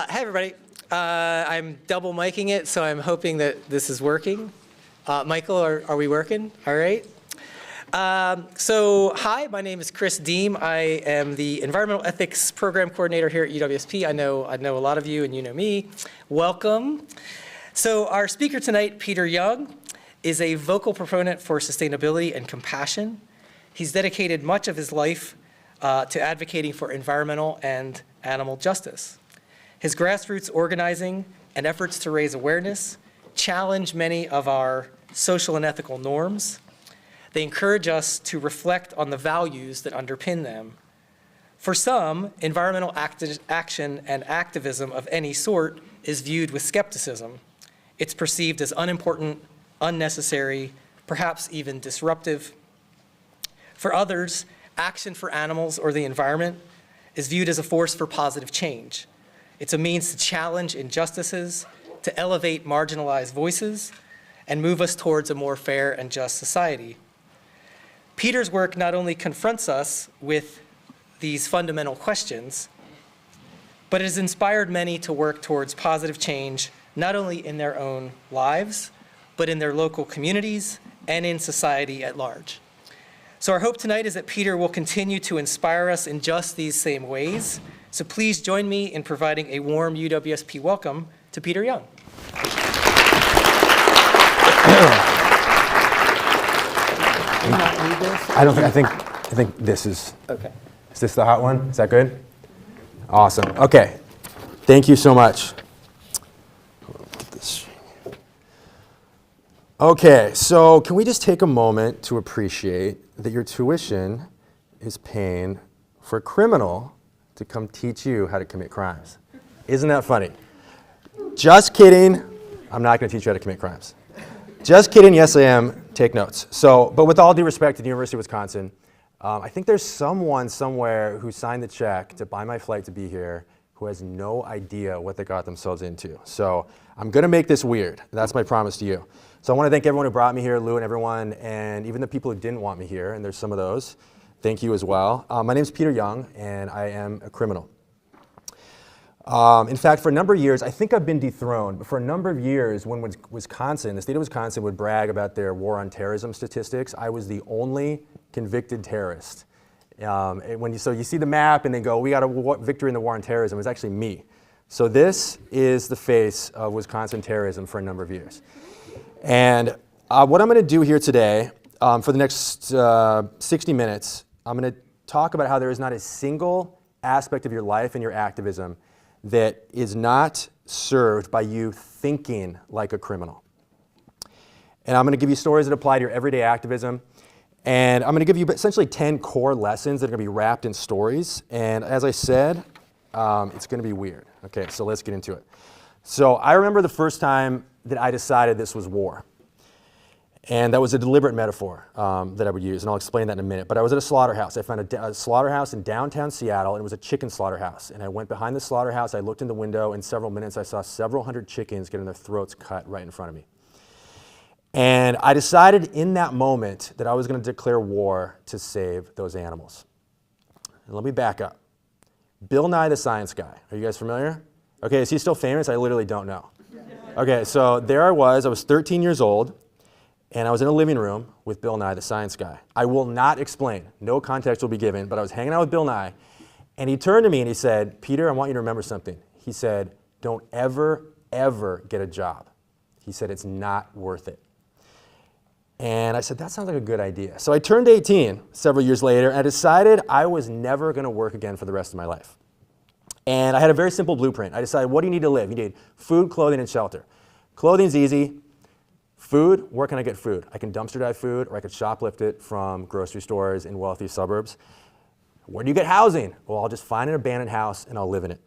Hey, everybody. I'm double miking it, so I'm hoping that this is working. Michael, are we working? All right. Hi, my name is Chris Deem. I am the Environmental Ethics Program Coordinator here at UWSP. I know a lot of you, and you know me. Welcome. So our speaker tonight, Peter Young, is a vocal proponent for sustainability and compassion. He's dedicated much of his life to advocating for environmental and animal justice. His grassroots organizing and efforts to raise awareness challenge many of our social and ethical norms. They encourage us to reflect on the values that underpin them. For some, environmental action and activism of any sort is viewed with skepticism. It's perceived as unimportant, unnecessary, perhaps even disruptive. For others, action for animals or the environment is viewed as a force for positive change. It's a means to challenge injustices, to elevate marginalized voices, and move us towards a more fair and just society. Peter's work not only confronts us with these fundamental questions, but it has inspired many to work towards positive change, not only in their own lives, but in their local communities and in society at large. So our hope tonight is that Peter will continue to inspire us in just these same ways. So please join me in providing a warm UWSP welcome to Peter Young. I think this is, Okay. Is this the hot one? Is that good? Awesome. Okay. Thank you so much. Get this. Okay, so can we just take a moment to appreciate that your tuition is paying for a criminal to come teach you how to commit crimes? Isn't that funny? Just kidding. I'm not going to teach you how to commit crimes. Just kidding. Yes, I am. Take notes. But with all due respect to the University of Wisconsin, I think there's someone somewhere who signed the check to buy my flight to be here who has no idea what they got themselves into. So I'm going to make this weird. That's my promise to you. So I want to thank everyone who brought me here, Lou and everyone, and even the people who didn't want me here, and there's some of those. Thank you as well. My name is Peter Young, and I am a criminal. In fact, for a number of years, I think I've been dethroned, but for a number of years when Wisconsin, the state of Wisconsin would brag about their war on terrorism statistics, I was the only convicted terrorist. So you see the map and they go, we got a victory in the war on terrorism. It was actually me. So this is the face of Wisconsin terrorism for a number of years. And what I'm going to do here today, for the next 60 minutes, I'm going to talk about how there is not a single aspect of your life and your activism that is not served by you thinking like a criminal. And I'm going to give you stories that apply to your everyday activism. And I'm going to give you essentially 10 core lessons that are going to be wrapped in stories. And as I said, it's going to be weird. Okay, so let's get into it. So I remember the first time that I decided this was war. And that was a deliberate metaphor that I would use, and I'll explain that in a minute. But I was at a slaughterhouse. I found a slaughterhouse in downtown Seattle, and it was a chicken slaughterhouse. And I went behind the slaughterhouse, I looked in the window, in several minutes I saw several hundred chickens getting their throats cut right in front of me. And I decided in that moment that I was going to declare war to save those animals. And let me back up. Bill Nye the Science Guy. Are you guys familiar? Okay, is he still famous? I literally don't know. Okay, so there I was 13 years old. And I was in a living room with Bill Nye, the Science Guy. I will not explain. No context will be given, but I was hanging out with Bill Nye, and he turned to me and he said, Peter, I want you to remember something. He said, don't ever, ever get a job. He said, it's not worth it. And I said, that sounds like a good idea. So I turned 18 several years later, and I decided I was never going to work again for the rest of my life. And I had a very simple blueprint. I decided, what do you need to live? You need food, clothing, and shelter. Clothing's easy. Food, where can I get food? I can dumpster dive food, or I could shoplift it from grocery stores in wealthy suburbs. Where do you get housing? Well, I'll just find an abandoned house and I'll live in it.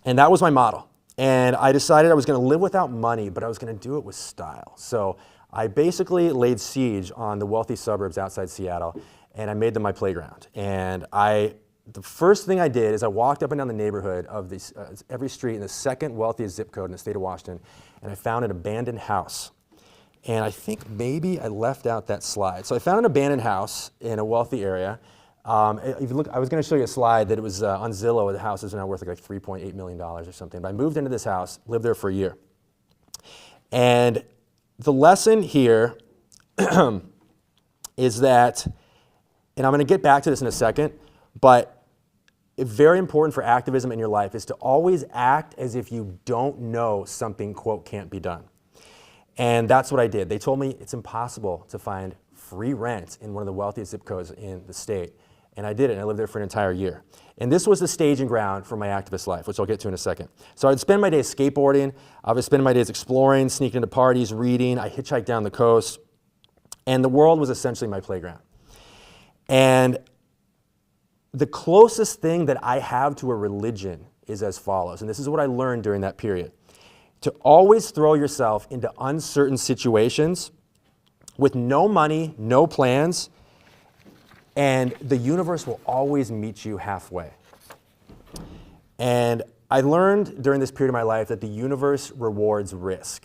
And that was my model. And I decided I was going to live without money, but I was going to do it with style. So I basically laid siege on the wealthy suburbs outside Seattle, and I made them my playground. And the first thing I did is I walked up and down the neighborhood of every street in the second wealthiest zip code in the state of Washington, and I found an abandoned house. And I think maybe I left out that slide. So I found an abandoned house in a wealthy area. If you look, I was going to show you a slide that it was on Zillow. The house is now worth like $3.8 million or something. But I moved into this house, lived there for a year. And the lesson here is that, and I'm going to get back to this in a second, but very important for activism in your life is to always act as if you don't know something, quote, can't be done. And that's what I did. They told me it's impossible to find free rent in one of the wealthiest zip codes in the state. And I did it, and I lived there for an entire year. And this was the staging ground for my activist life, which I'll get to in a second. So I'd spend my days skateboarding, I would spend my days exploring, sneaking into parties, reading, I hitchhiked down the coast, and the world was essentially my playground. And the closest thing that I have to a religion is as follows, and this is what I learned during that period. To always throw yourself into uncertain situations with no money, no plans, and the universe will always meet you halfway. And I learned during this period of my life that the universe rewards risk.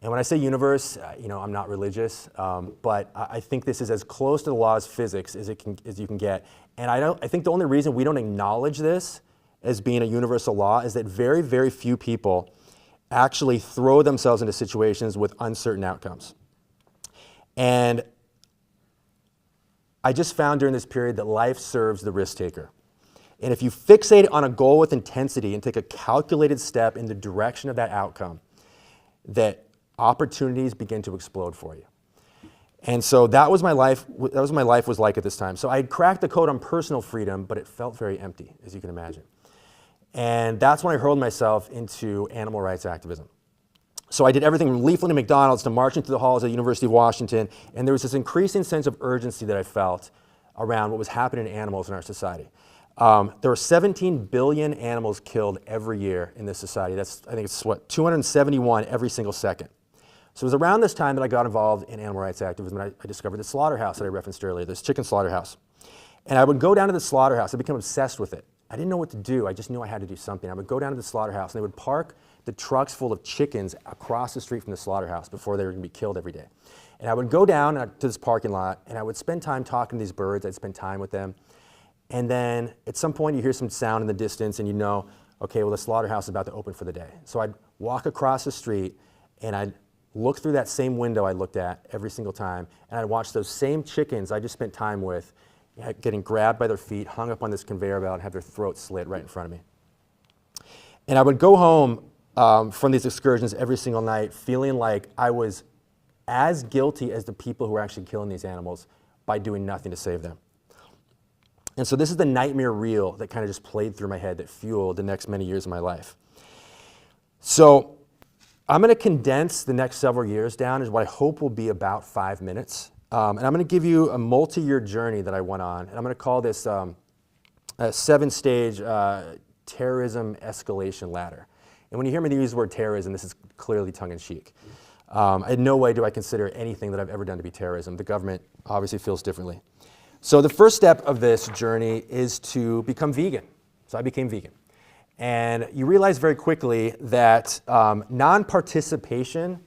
And when I say universe, I'm not religious, but I think this is as close to the laws of physics as you can get. And I think the only reason we don't acknowledge this as being a universal law is that very, very few people actually throw themselves into situations with uncertain outcomes. And I just found during this period that life serves the risk taker. And if you fixate on a goal with intensity and take a calculated step in the direction of that outcome, that opportunities begin to explode for you. And so that was my life. That was what my life was like at this time. So I had cracked the code on personal freedom, but it felt very empty, as you can imagine. And that's when I hurled myself into animal rights activism. So I did everything from leafleting McDonald's to marching through the halls at the University of Washington, and there was this increasing sense of urgency that I felt around what was happening to animals in our society. There are 17 billion animals killed every year in this society. I think it's 271 every single second. So it was around this time that I got involved in animal rights activism, and I discovered the slaughterhouse that I referenced earlier, this chicken slaughterhouse. And I would go down to the slaughterhouse. I became obsessed with it. I didn't know what to do. I just knew I had to do something. I would go down to the slaughterhouse, and they would park the trucks full of chickens across the street from the slaughterhouse before they were going to be killed every day. And I would go down to this parking lot, and I would spend time talking to these birds. I'd spend time with them. And then at some point, you hear some sound in the distance, and you know, okay, well, the slaughterhouse is about to open for the day. So I'd walk across the street, and I'd look through that same window I looked at every single time, and I'd watch those same chickens I just spent time with getting grabbed by their feet, hung up on this conveyor belt, and have their throats slit right in front of me. And I would go home from these excursions every single night feeling like I was as guilty as the people who were actually killing these animals by doing nothing to save them. And so this is the nightmare reel that kind of just played through my head that fueled the next many years of my life. So I'm going to condense the next several years down as what I hope will be about 5 minutes. And I'm going to give you a multi-year journey that I went on. And I'm going to call this a 7-stage terrorism escalation ladder. And when you hear me use the word terrorism, this is clearly tongue-in-cheek. In no way do I consider anything that I've ever done to be terrorism. The government obviously feels differently. So the first step of this journey is to become vegan. So I became vegan. And you realize very quickly that non-participation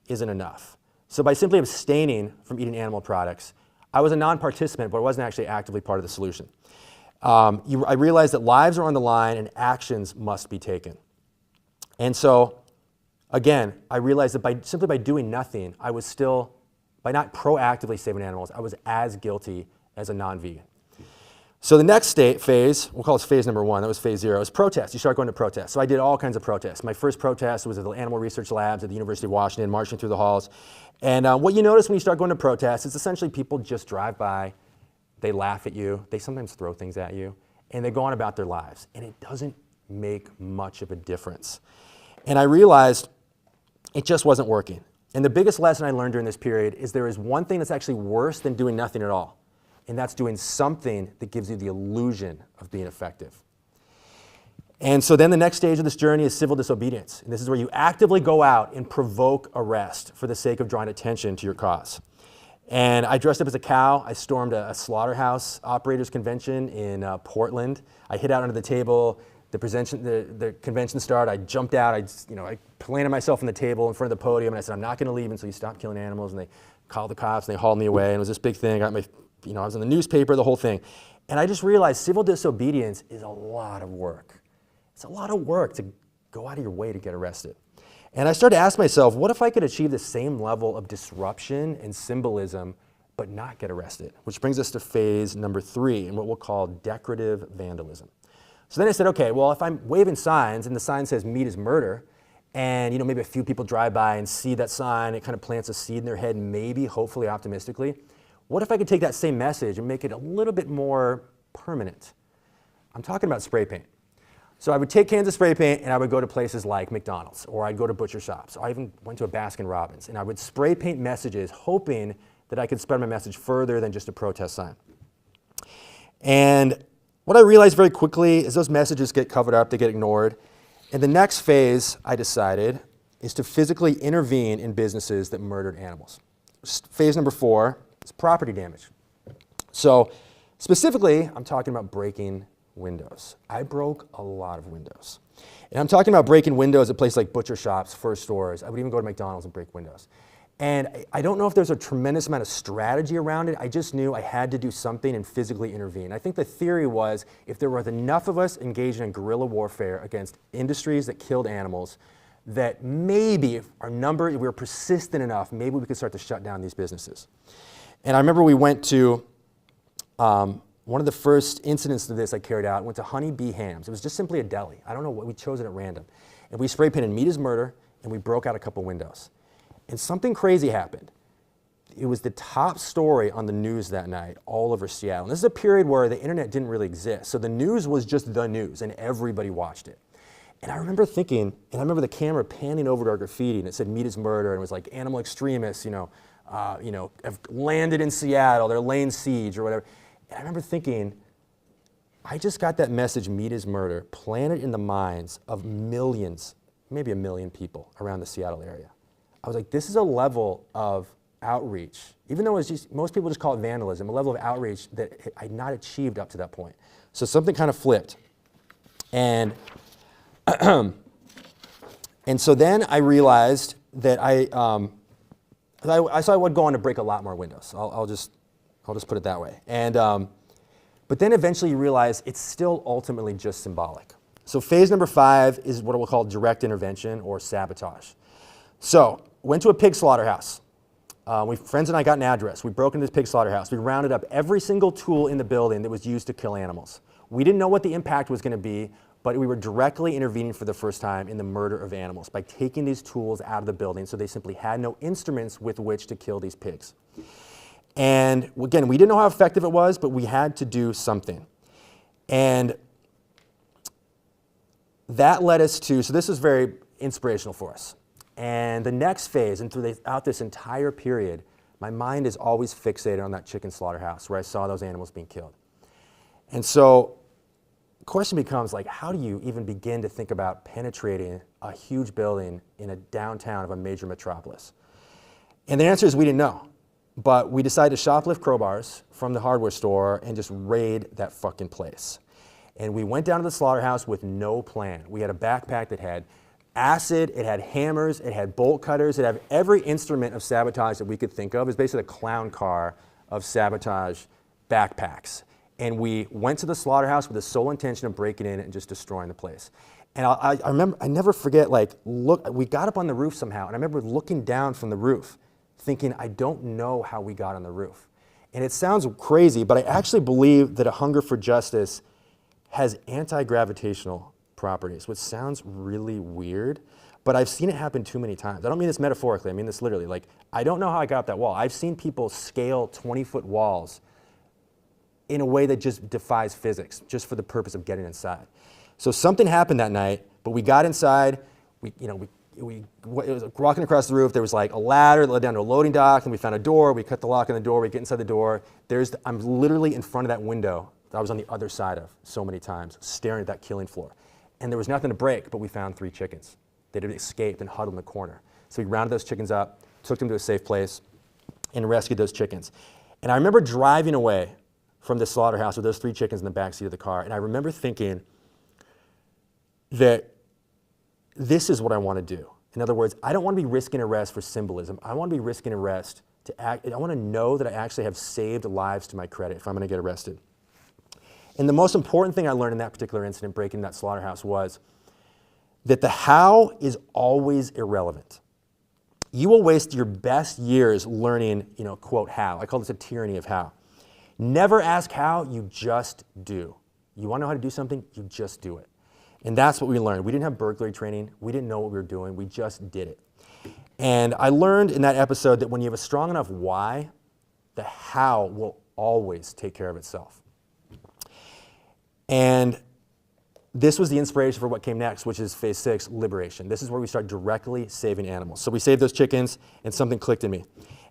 isn't enough. So by simply abstaining from eating animal products, I was a non-participant, but I wasn't actually actively part of the solution. I realized that lives are on the line and actions must be taken. And so, again, I realized that simply by doing nothing, I was still, by not proactively saving animals, I was as guilty as a non-vegan. So the next phase, we'll call it phase number 1, that was phase 0, is protest. You start going to protests. So I did all kinds of protests. My first protest was at the Animal Research Labs at the University of Washington, marching through the halls. And what you notice when you start going to protests is essentially people just drive by, they laugh at you, they sometimes throw things at you, and they go on about their lives. And it doesn't make much of a difference. And I realized it just wasn't working. And the biggest lesson I learned during this period is there is one thing that's actually worse than doing nothing at all. And that's doing something that gives you the illusion of being effective. And so then the next stage of this journey is civil disobedience. And this is where you actively go out and provoke arrest for the sake of drawing attention to your cause. And I dressed up as a cow. I stormed a slaughterhouse operators convention in Portland. I hid out under the table, the convention started. I jumped out. I planted myself on the table in front of the podium, and I said, I'm not going to leave until you stop killing animals. And they called the cops, and they hauled me away. And it was this big thing. I was in the newspaper, the whole thing. And I just realized civil disobedience is a lot of work. It's a lot of work to go out of your way to get arrested. And I started to ask myself, what if I could achieve the same level of disruption and symbolism but not get arrested? Which brings us to phase number 3 in what we'll call decorative vandalism. So then I said, okay, well, if I'm waving signs and the sign says meat is murder, and maybe a few people drive by and see that sign, it kind of plants a seed in their head, maybe, hopefully, optimistically. What if I could take that same message and make it a little bit more permanent? I'm talking about spray paint. So I would take cans of spray paint and I would go to places like McDonald's, or I'd go to butcher shops, or I even went to a Baskin Robbins, and I would spray paint messages hoping that I could spread my message further than just a protest sign. And what I realized very quickly is those messages get covered up, they get ignored. And the next phase, I decided, is to physically intervene in businesses that murdered animals. Phase number 4 is property damage. So specifically, I'm talking about breaking windows. I broke a lot of windows. And I'm talking about breaking windows at places like butcher shops, fur stores. I would even go to McDonald's and break windows. And I don't know if there's a tremendous amount of strategy around it. I just knew I had to do something and physically intervene. I think the theory was if there was enough of us engaged in guerrilla warfare against industries that killed animals, that maybe if we were persistent enough, maybe we could start to shut down these businesses. And I remember we went to one of the first incidents of this I carried out, went to Honey Bee Hams. It was just simply a deli. I don't know what, we chose it at random. And we spray painted meat is murder, and we broke out a couple windows. And something crazy happened. It was the top story on the news that night all over Seattle. And this is a period where the internet didn't really exist. So the news was just the news, and everybody watched it. And I remember thinking, and I remember the camera panning over to our graffiti, and it said meat is murder, and it was like animal extremists, have landed in Seattle, they're laying siege or whatever. And I remember thinking, I just got that message, meat is murder, planted in the minds of millions, maybe 1 million people around the Seattle area. I was like, this is a level of outreach, even though most people just call it vandalism, a level of outreach that I'd not achieved up to that point. So something kind of flipped. And so then I realized that so I would go on to break a lot more windows. I'll just put it that way. And but then eventually you realize it's still ultimately just symbolic. So phase number 5 is what we'll call direct intervention or sabotage. So went to a pig slaughterhouse. Friends and I got an address. We broke into this pig slaughterhouse. We rounded up every single tool in the building that was used to kill animals. We didn't know what the impact was going to be, but we were directly intervening for the first time in the murder of animals by taking these tools out of the building so they simply had no instruments with which to kill these pigs. And again, we didn't know how effective it was, but we had to do something. And that led us to, so this was very inspirational for us. And the next phase, and throughout this entire period, my mind is always fixated on that chicken slaughterhouse where I saw those animals being killed. And so the question becomes, like, how do you even begin to think about penetrating a huge building in a downtown of a major metropolis? And the answer is we didn't know. But we decided to shoplift crowbars from the hardware store and just raid that fucking place. And we went down to the slaughterhouse with no plan. We had a backpack that had acid, it had hammers, it had bolt cutters, it had every instrument of sabotage that we could think of. It was basically a clown car of sabotage backpacks. And we went to the slaughterhouse with the sole intention of breaking in and just destroying the place. And I remember, I never forget, we got up on the roof somehow, and I remember looking down from the roof, thinking, I don't know how we got on the roof. And it sounds crazy, but I actually believe that a hunger for justice has anti-gravitational properties, which sounds really weird, but I've seen it happen too many times. I don't mean this metaphorically, I mean this literally. Like, I don't know how I got up that wall. I've seen people scale 20-foot walls in a way that just defies physics, just for the purpose of getting inside. So something happened that night, but we got inside, it was walking across the roof, there was like a ladder that led down to a loading dock, and we found a door, we cut the lock on the door, we get inside the door. I'm literally in front of that window that I was on the other side of so many times, staring at that killing floor. And there was nothing to break, but we found 3 chickens. They had escaped and huddled in the corner. So we rounded those chickens up, took them to a safe place, and rescued those chickens. And I remember driving away from the slaughterhouse with those 3 chickens in the backseat of the car, and I remember thinking, that this is what I want to do. In other words, I don't want to be risking arrest for symbolism. I want to be risking arrest to act. I want to know that I actually have saved lives to my credit if I'm going to get arrested. And the most important thing I learned in that particular incident, breaking that slaughterhouse, was that the how is always irrelevant. You will waste your best years learning, quote, how. I call this a tyranny of how. Never ask how, you just do. You want to know how to do something, you just do it. And that's what we learned. We didn't have burglary training. We didn't know what we were doing. We just did it. And I learned in that episode that when you have a strong enough why, the how will always take care of itself. And this was the inspiration for what came next, which is phase 6, liberation. This is where we start directly saving animals. So we saved those chickens, and something clicked in me.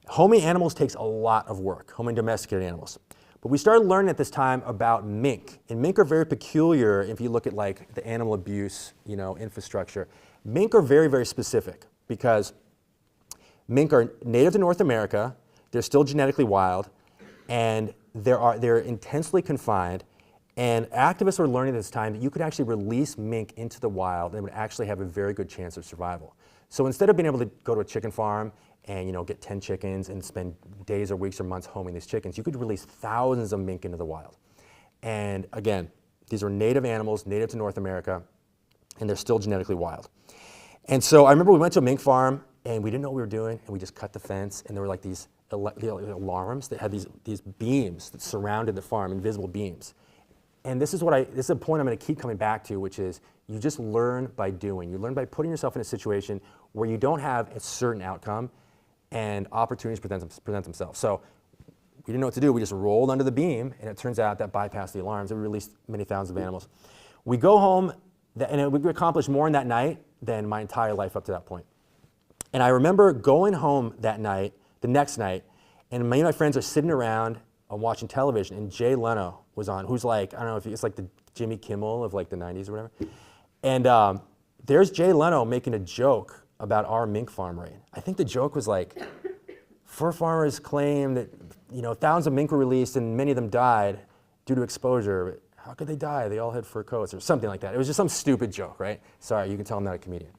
Homing animals takes a lot of work, homing domesticated animals. But we started learning at this time about mink. And mink are very peculiar if you look at like the animal abuse, infrastructure. Mink are very, very specific because mink are native to North America, they're still genetically wild, and they're intensely confined. And activists were learning at this time that you could actually release mink into the wild and it would actually have a very good chance of survival. So instead of being able to go to a chicken farm and get 10 chickens and spend days or weeks or months homing these chickens, you could release thousands of mink into the wild. And again, these are native animals, native to North America, and they're still genetically wild. And so I remember we went to a mink farm and we didn't know what we were doing, and we just cut the fence, and there were like these alarms that had these beams that surrounded the farm, invisible beams. And this is a point I'm going to keep coming back to, which is you just learn by doing. You learn by putting yourself in a situation where you don't have a certain outcome and opportunities present themselves. So we didn't know what to do. We just rolled under the beam, and it turns out that bypassed the alarms. And we released many thousands of animals. We go home, and we accomplished more in that night than my entire life up to that point. And I remember going home that night, the next night, and me and my friends are sitting around watching television, and Jay Leno was on, who's like, I don't know if it's like the Jimmy Kimmel of like the 90s or whatever. And there's Jay Leno making a joke about our mink farm raid. I think the joke was like, fur farmers claim that thousands of mink were released and many of them died due to exposure. How could they die? They all had fur coats or something like that. It was just some stupid joke, right? Sorry, you can tell I'm not a comedian.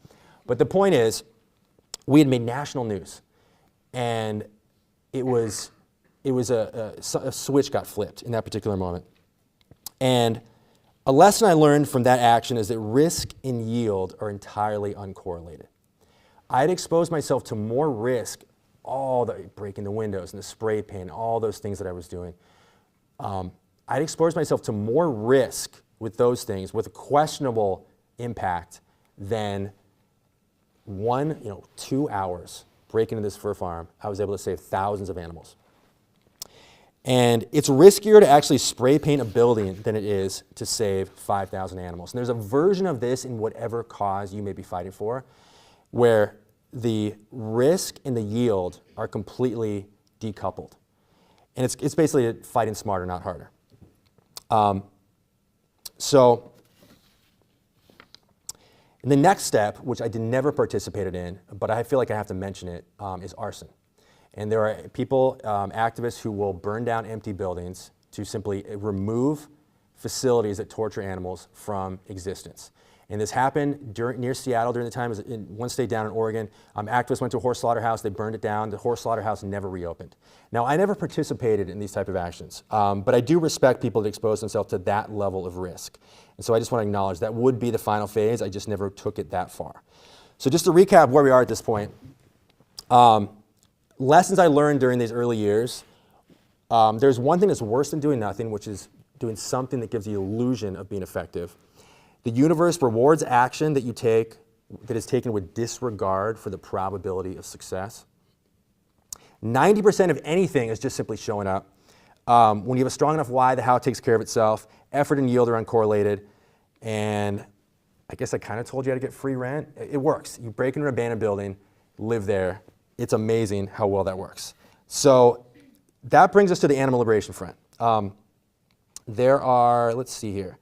But the point is, we had made national news, and it was a switch got flipped in that particular moment. And a lesson I learned from that action is that risk and yield are entirely uncorrelated. I had exposed myself to more risk, all the breaking the windows and the spray paint, all those things that I was doing. I'd exposed myself to more risk with those things with a questionable impact than 2 hours breaking into this fur farm. I was able to save thousands of animals. And it's riskier to actually spray paint a building than it is to save 5,000 animals. And there's a version of this in whatever cause you may be fighting for, where the risk and the yield are completely decoupled. And it's basically fighting smarter, not harder. And the next step, which I never participated in, but I feel like I have to mention it, is arson. And there are people, activists, who will burn down empty buildings to simply remove facilities that torture animals from existence. And this happened near Seattle during the time. It was in one state down in Oregon. Activists went to a horse slaughterhouse. They burned it down. The horse slaughterhouse never reopened. Now, I never participated in these type of actions, but I do respect people that expose themselves to that level of risk. And so I just want to acknowledge that would be the final phase. I just never took it that far. So just to recap where we are at this point, lessons I learned during these early years, there's one thing that's worse than doing nothing, which is doing something that gives the illusion of being effective. The universe rewards action that you take that is taken with disregard for the probability of success. 90% of anything is just simply showing up. When you have a strong enough why, the how takes care of itself. Effort and yield are uncorrelated. And I guess I kind of told you how to get free rent. It works. You break into an abandoned building, live there. It's amazing how well that works. So that brings us to the animal liberation front. There are, let's see here.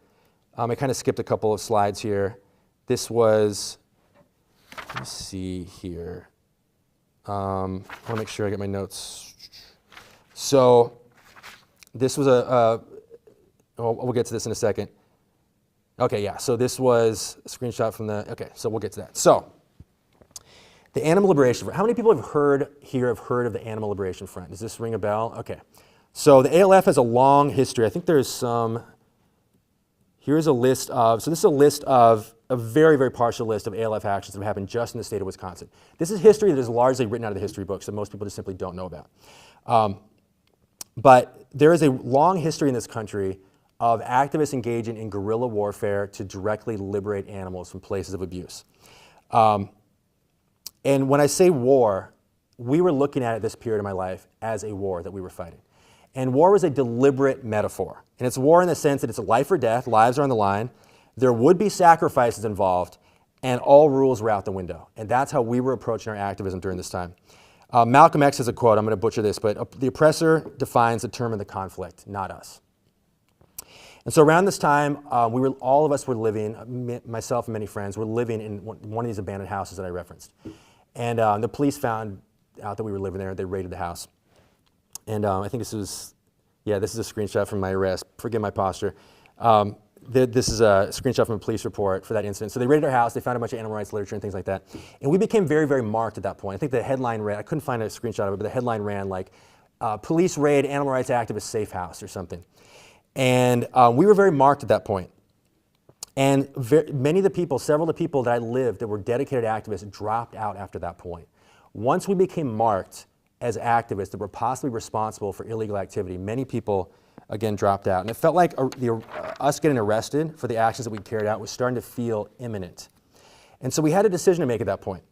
I kind of skipped a couple of slides here. This was, let's see here. I want to make sure I get my notes. So this was we'll get to this in a second. Okay, yeah, so this was a screenshot from okay, so we'll get to that. So, the Animal Liberation Front. How many people have heard of the Animal Liberation Front? Does this ring a bell? Okay. So the ALF has a long history. I think there's some, here's a list of, so this is a list of, a very, very partial list of ALF actions that have happened just in the state of Wisconsin. This is history that is largely written out of the history books that most people just simply don't know about. But there is a long history in this country of activists engaging in guerrilla warfare to directly liberate animals from places of abuse. And when I say war, we were looking at this period of my life as a war that we were fighting. And war was a deliberate metaphor. And it's war in the sense that it's a life or death, lives are on the line, there would be sacrifices involved, and all rules were out the window. And that's how we were approaching our activism during this time. Malcolm X has a quote, I'm going to butcher this, but the oppressor defines the term of the conflict, not us. And so around this time, all of us were living, myself and many friends, were living in one of these abandoned houses that I referenced. And the police found out that we were living there. They raided the house. And I think this is a screenshot from my arrest. Forgive my posture. This is a screenshot from a police report for that incident. So they raided our house. They found a bunch of animal rights literature and things like that. And we became very, very marked at that point. I think the headline ran, I couldn't find a screenshot of it, but the headline ran like, police raid animal rights activist safe house or something. And we were very marked at that point. And many of the people, several of the people that I lived that were dedicated activists dropped out after that point. Once we became marked as activists that were possibly responsible for illegal activity, many people, again, dropped out. And it felt like us getting arrested for the actions that we carried out was starting to feel imminent. And so we had a decision to make at that point.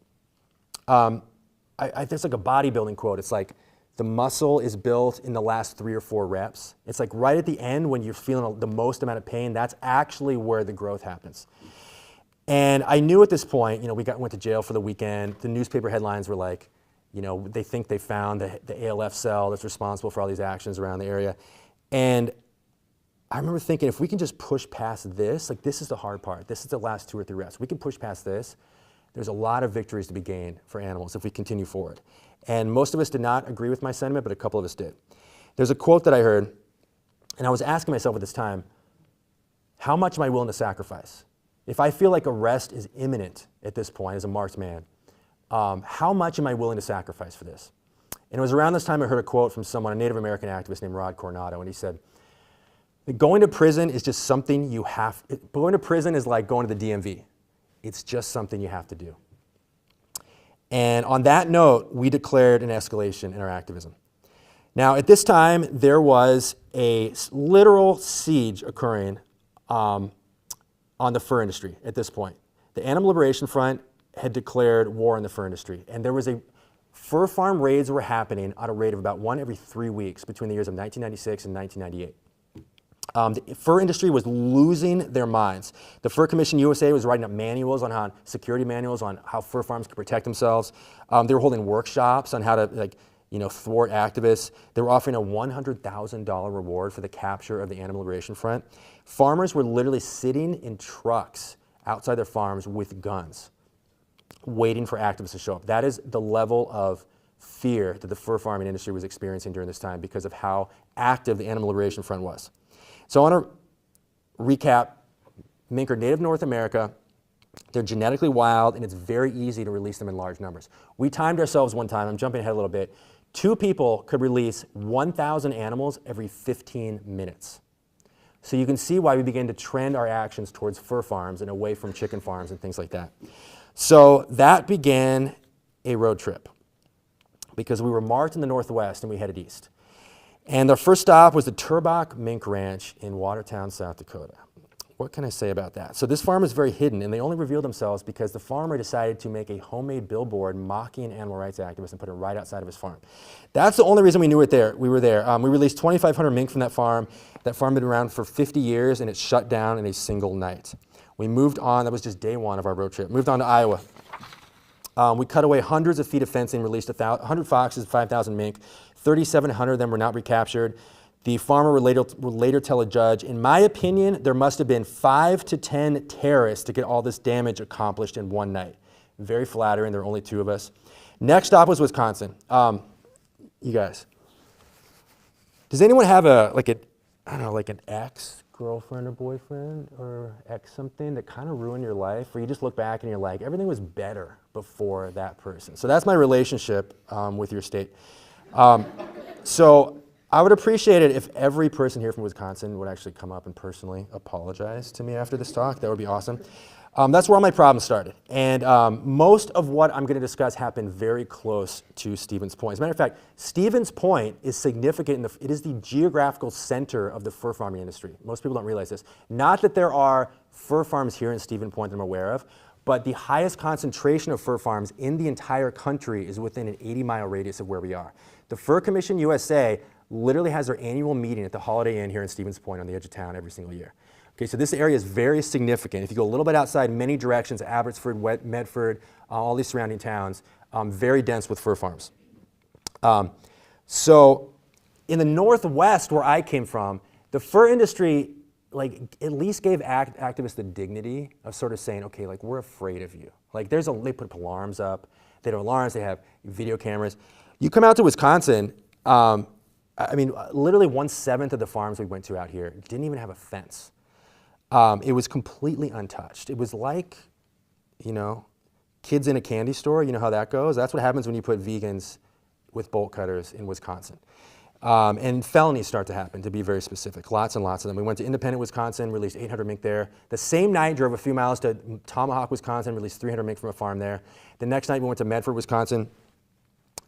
There's like a bodybuilding quote. It's like, the muscle is built in the last 3 or 4 reps. It's like right at the end when you're feeling the most amount of pain, that's actually where the growth happens. And I knew at this point, we went to jail for the weekend. The newspaper headlines were like, they think they found the ALF cell that's responsible for all these actions around the area. And I remember thinking, if we can just push past this, like this is the hard part. This is the last 2 or 3 reps. We can push past this. There's a lot of victories to be gained for animals if we continue forward. And most of us did not agree with my sentiment, but a couple of us did. There's a quote that I heard, and I was asking myself at this time, how much am I willing to sacrifice? If I feel like arrest is imminent at this point as a marked man, how much am I willing to sacrifice for this? And it was around this time I heard a quote from someone, a Native American activist named Rod Coronado, and he said, going to prison is just something going to prison is like going to the DMV. It's just something you have to do. And on that note, we declared an escalation in our activism. Now, at this time, there was a literal siege occurring on the fur industry at this point. The Animal Liberation Front had declared war on the fur industry, and there was fur farm raids were happening at a rate of about 1 every 3 weeks between the years of 1996 and 1998. The fur industry was losing their minds. The Fur Commission USA was writing up manuals on security manuals on how fur farms could protect themselves. They were holding workshops on how to thwart activists. They were offering a $100,000 reward for the capture of the Animal Liberation Front. Farmers were literally sitting in trucks outside their farms with guns, waiting for activists to show up. That is the level of fear that the fur farming industry was experiencing during this time because of how active the Animal Liberation Front was. So I want to recap. Mink are native to North America. They're genetically wild, and it's very easy to release them in large numbers. We timed ourselves one time. I'm jumping ahead a little bit. 2 people could release 1,000 animals every 15 minutes. So you can see why we began to trend our actions towards fur farms and away from chicken farms and things like that. So that began a road trip because we were marked in the Northwest and we headed east. And our first stop was the Turbach Mink Ranch in Watertown, South Dakota. What can I say about that? So this farm is very hidden, and they only revealed themselves because the farmer decided to make a homemade billboard mocking animal rights activists and put it right outside of his farm. That's the only reason we knew it there. We were there. We released 2,500 mink from that farm. That farm had been around for 50 years, and it shut down in a single night. We moved on. That was just day 1 of our road trip. Moved on to Iowa. We cut away hundreds of feet of fencing, released 100 foxes, 5,000 mink. 3,700 of them were not recaptured. The farmer would later tell a judge, in my opinion, there must have been 5 to 10 terrorists to get all this damage accomplished in one night. Very flattering. There were only 2 of us. Next stop was Wisconsin. You guys, does anyone have an X girlfriend or boyfriend or ex something that kind of ruined your life, where you just look back and you're like, everything was better before that person? So that's my relationship with your state. So I would appreciate it if every person here from Wisconsin would actually come up and personally apologize to me after this talk. That would be awesome. That's where all my problems started. And most of what I'm going to discuss happened very close to Stevens Point. As a matter of fact, Stevens Point is significant. It is the geographical center of the fur farming industry. Most people don't realize this. Not that there are fur farms here in Stevens Point that I'm aware of, but the highest concentration of fur farms in the entire country is within an 80-mile radius of where we are. The Fur Commission USA literally has their annual meeting at the Holiday Inn here in Stevens Point on the edge of town every single year. Okay, so this area is very significant. If you go a little bit outside, many directions, Abbotsford, Medford, all these surrounding towns, very dense with fur farms. So in the Northwest, where I came from, the fur industry at least gave activists the dignity of sort of saying, okay, we're afraid of you. They put alarms up. They have alarms, they have video cameras. You come out to Wisconsin, literally 1/7 of the farms we went to out here didn't even have a fence. It was completely untouched. It was like, kids in a candy store. You know how that goes? That's what happens when you put vegans with bolt cutters in Wisconsin. And felonies start to happen, to be very specific. Lots and lots of them. We went to Independent, Wisconsin, released 800 mink there. The same night, drove a few miles to Tomahawk, Wisconsin, released 300 mink from a farm there. The next night, we went to Medford, Wisconsin,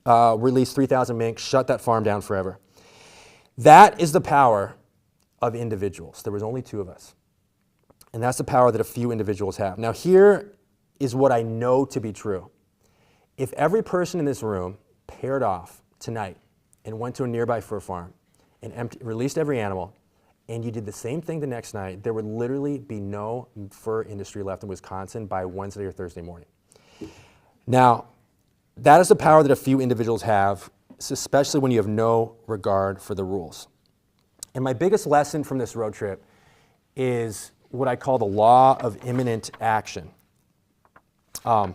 released 3,000 mink, shut that farm down forever. That is the power of individuals. There was only 2 of us. And that's the power that a few individuals have. Now, here is what I know to be true. If every person in this room paired off tonight and went to a nearby fur farm and released every animal, and you did the same thing the next night, there would literally be no fur industry left in Wisconsin by Wednesday or Thursday morning. Now, that is the power that a few individuals have, especially when you have no regard for the rules. And my biggest lesson from this road trip is what I call the law of imminent action. And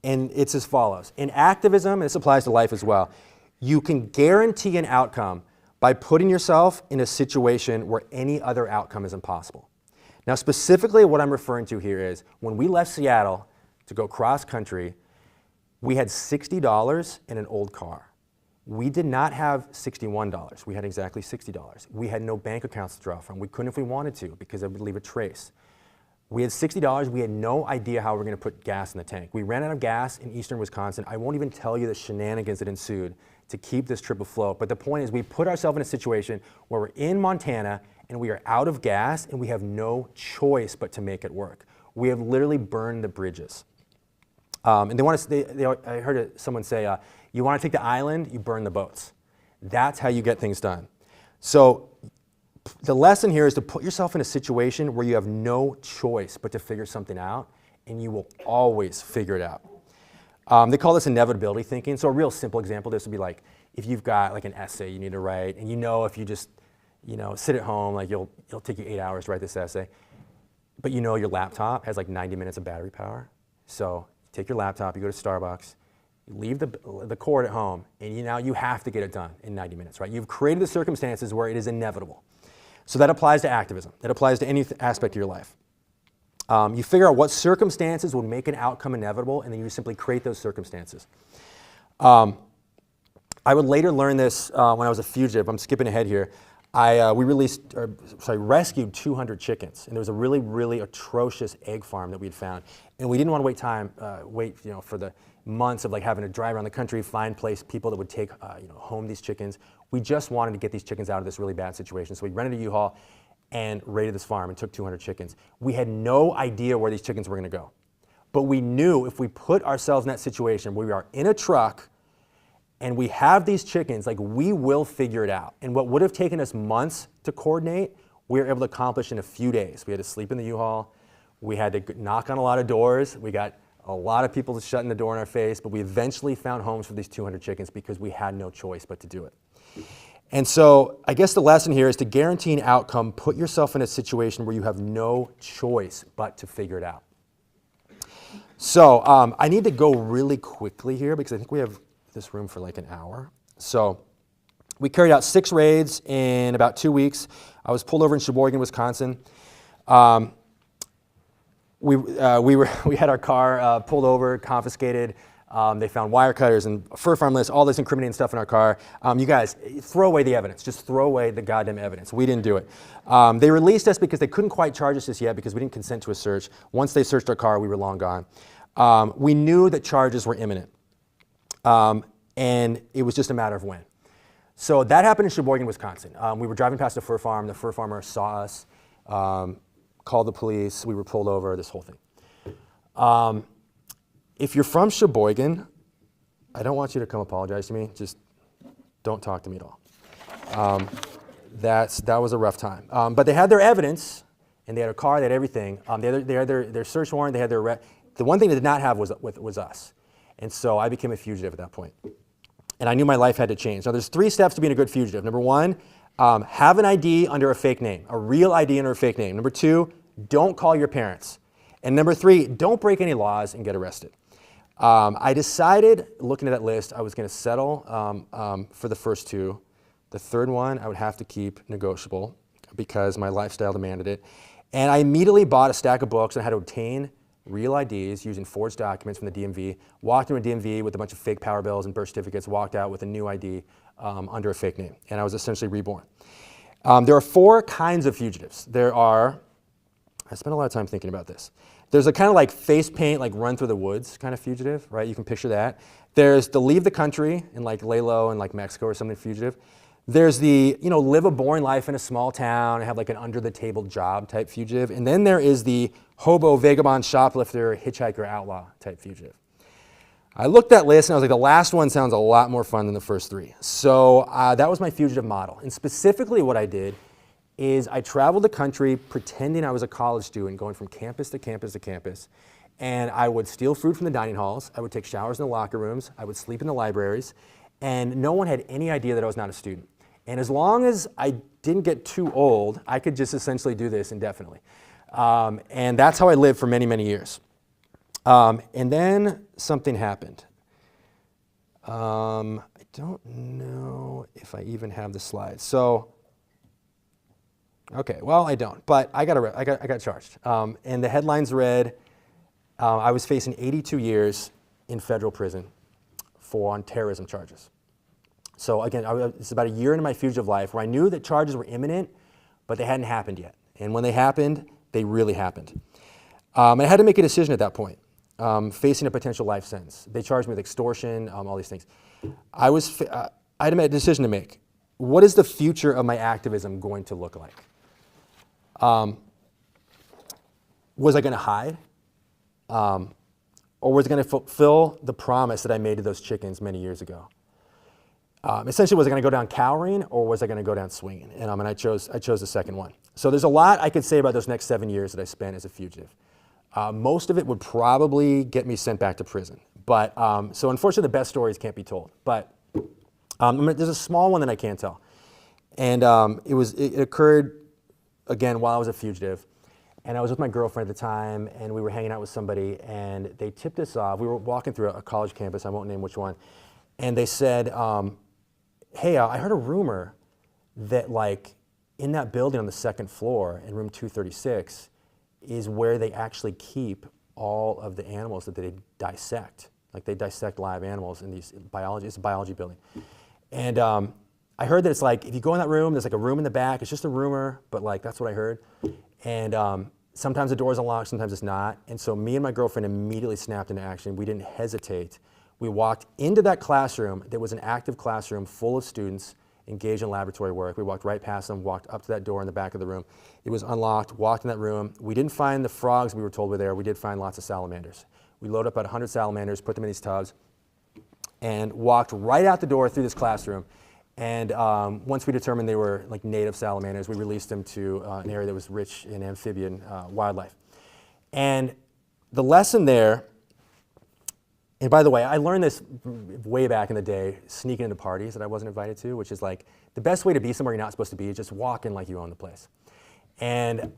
it's as follows. In activism, and this applies to life as well, you can guarantee an outcome by putting yourself in a situation where any other outcome is impossible. Now, specifically what I'm referring to here is when we left Seattle to go cross country, we had $60 in an old car. We did not have $61. We had exactly $60. We had no bank accounts to draw from. We couldn't if we wanted to because it would leave a trace. We had $60. We had no idea how we were going to put gas in the tank. We ran out of gas in eastern Wisconsin. I won't even tell you the shenanigans that ensued to keep this trip afloat. But the point is we put ourselves in a situation where we're in Montana and we are out of gas and we have no choice but to make it work. We have literally burned the bridges. And I heard someone say, you want to take the island, you burn the boats. That's how you get things done. So the lesson here is to put yourself in a situation where you have no choice but to figure something out, and you will always figure it out. They call this inevitability thinking. So a real simple example of this would be like if you've got an essay you need to write, and if you just sit at home, it'll take you 8 hours to write this essay, but your laptop has 90 minutes of battery power. So you take your laptop, you go to Starbucks, you leave the cord at home, and you have to get it done in 90 minutes, right? You've created the circumstances where it is inevitable. So that applies to activism. That applies to any aspect of your life. You figure out what circumstances would make an outcome inevitable, and then you simply create those circumstances. I would later learn this when I was a fugitive. I'm skipping ahead here. We rescued 200 chickens, and there was a really, really atrocious egg farm that we had found, and we didn't want to wait for the months of having to drive around the country, find people that would take home these chickens. We just wanted to get these chickens out of this really bad situation, so we rented a U-Haul and raided this farm and took 200 chickens. We had no idea where these chickens were going to go, but we knew if we put ourselves in that situation where we are in a truck and we have these chickens, we will figure it out. And what would have taken us months to coordinate, we were able to accomplish in a few days. We had to sleep in the U-Haul. We had to knock on a lot of doors. We got a lot of people shutting the door in our face, but we eventually found homes for these 200 chickens because we had no choice but to do it. And so I guess the lesson here is to guarantee an outcome, put yourself in a situation where you have no choice but to figure it out. So I need to go really quickly here because I think we have this room for an hour. So We carried out 6 raids in about 2 weeks. I was pulled over in Sheboygan, Wisconsin. We had our car pulled over, confiscated. They found wire cutters and fur farm lists, all this incriminating stuff in our car. You guys, throw away the evidence. Just throw away the goddamn evidence. We didn't do it. They released us because they couldn't quite charge us just yet because we didn't consent to a search. Once they searched our car, we were long gone. We knew that charges were imminent. And it was just a matter of when. So that happened in Sheboygan, Wisconsin. We were driving past a fur farm. The fur farmer saw us, called the police. We were pulled over, this whole thing. If you're from Sheboygan, I don't want you to come apologize to me. Just don't talk to me at all. That was a rough time. But they had their evidence, and they had a car, they had everything. They had their search warrant, they had their arrest. The one thing they did not have was us. And so I became a fugitive at that point. And I knew my life had to change. Now, there's 3 steps to being a good fugitive. Number 1, have an ID under a fake name, a real ID under a fake name. Number 2, don't call your parents. And number 3, don't break any laws and get arrested. I decided, looking at that list, I was going to settle for the first 2. The third one I would have to keep negotiable because my lifestyle demanded it. And I immediately bought a stack of books on how to obtain real IDs using forged documents from the DMV, walked into a DMV with a bunch of fake power bills and birth certificates, walked out with a new ID under a fake name, and I was essentially reborn. There are 4 kinds of fugitives. I spent a lot of time thinking about this. There's a kind of like face paint, like run through the woods kind of fugitive, right? You can picture that. There's the leave the country and like lay low in like Mexico or something fugitive. There's the, live a boring life in a small town and have like an under the table job type fugitive. And then there is the hobo, vagabond, shoplifter, hitchhiker, outlaw type fugitive. I looked at that list and I was like, the last one sounds a lot more fun than the first 3. So that was my fugitive model. And specifically what I did is I traveled the country pretending I was a college student going from campus to campus to campus. And I would steal food from the dining halls. I would take showers in the locker rooms. I would sleep in the libraries. And no one had any idea that I was not a student. And as long as I didn't get too old, I could just essentially do this indefinitely. And that's how I lived for many, many years. And then something happened. I don't know if I even have the slides. So, okay, well, I don't, but I got charged. And the headlines read, I was facing 82 years in federal prison on terrorism charges. So again, it's about a year into my fugitive life where I knew that charges were imminent, but they hadn't happened yet. And when they happened, they really happened. And I had to make a decision at that point, facing a potential life sentence. They charged me with extortion, all these things. I had a decision to make. What is the future of my activism going to look like? Was I going to hide? Or was I going to fulfill the promise that I made to those chickens many years ago? Essentially, was I going to go down cowering or was I going to go down swinging? And I chose the second one. So there's a lot I could say about those next 7 years that I spent as a fugitive. Most of it would probably get me sent back to prison. But so unfortunately, the best stories can't be told. But there's a small one that I can tell. And it occurred, again, while I was a fugitive. And I was with my girlfriend at the time, and we were hanging out with somebody, and they tipped us off. We were walking through a college campus, I won't name which one, and they said, hey, I heard a rumor that like in that building on the 2nd floor in room 236 is where they actually keep all of the animals that they dissect. Like they dissect live animals in it's a biology building. And I heard that it's like, if you go in that room, there's like a room in the back. It's just a rumor, but like that's what I heard. And sometimes the door's unlocked, sometimes it's not. And so me and my girlfriend immediately snapped into action. We didn't hesitate. We walked into that classroom. There was an active classroom full of students engaged in laboratory work. We walked right past them, walked up to that door in the back of the room. It was unlocked, walked in that room. We didn't find the frogs we were told were there. We did find lots of salamanders. We loaded up about 100 salamanders, put them in these tubs, and walked right out the door through this classroom. And once we determined they were like native salamanders, we released them to an area that was rich in amphibian wildlife. And the lesson there, and by the way, I learned this way back in the day, sneaking into parties that I wasn't invited to, which is like the best way to be somewhere you're not supposed to be is just walk in like you own the place. And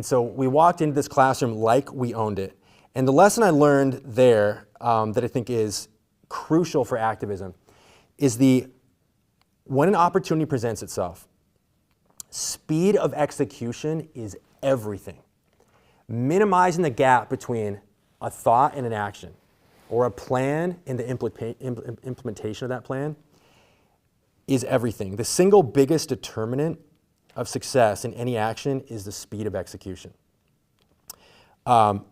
so we walked into this classroom like we owned it. And the lesson I learned there that I think is crucial for activism is the when an opportunity presents itself, speed of execution is everything. Minimizing the gap between a thought and an action, or a plan and the implementation of that plan, is everything. The single biggest determinant of success in any action is the speed of execution.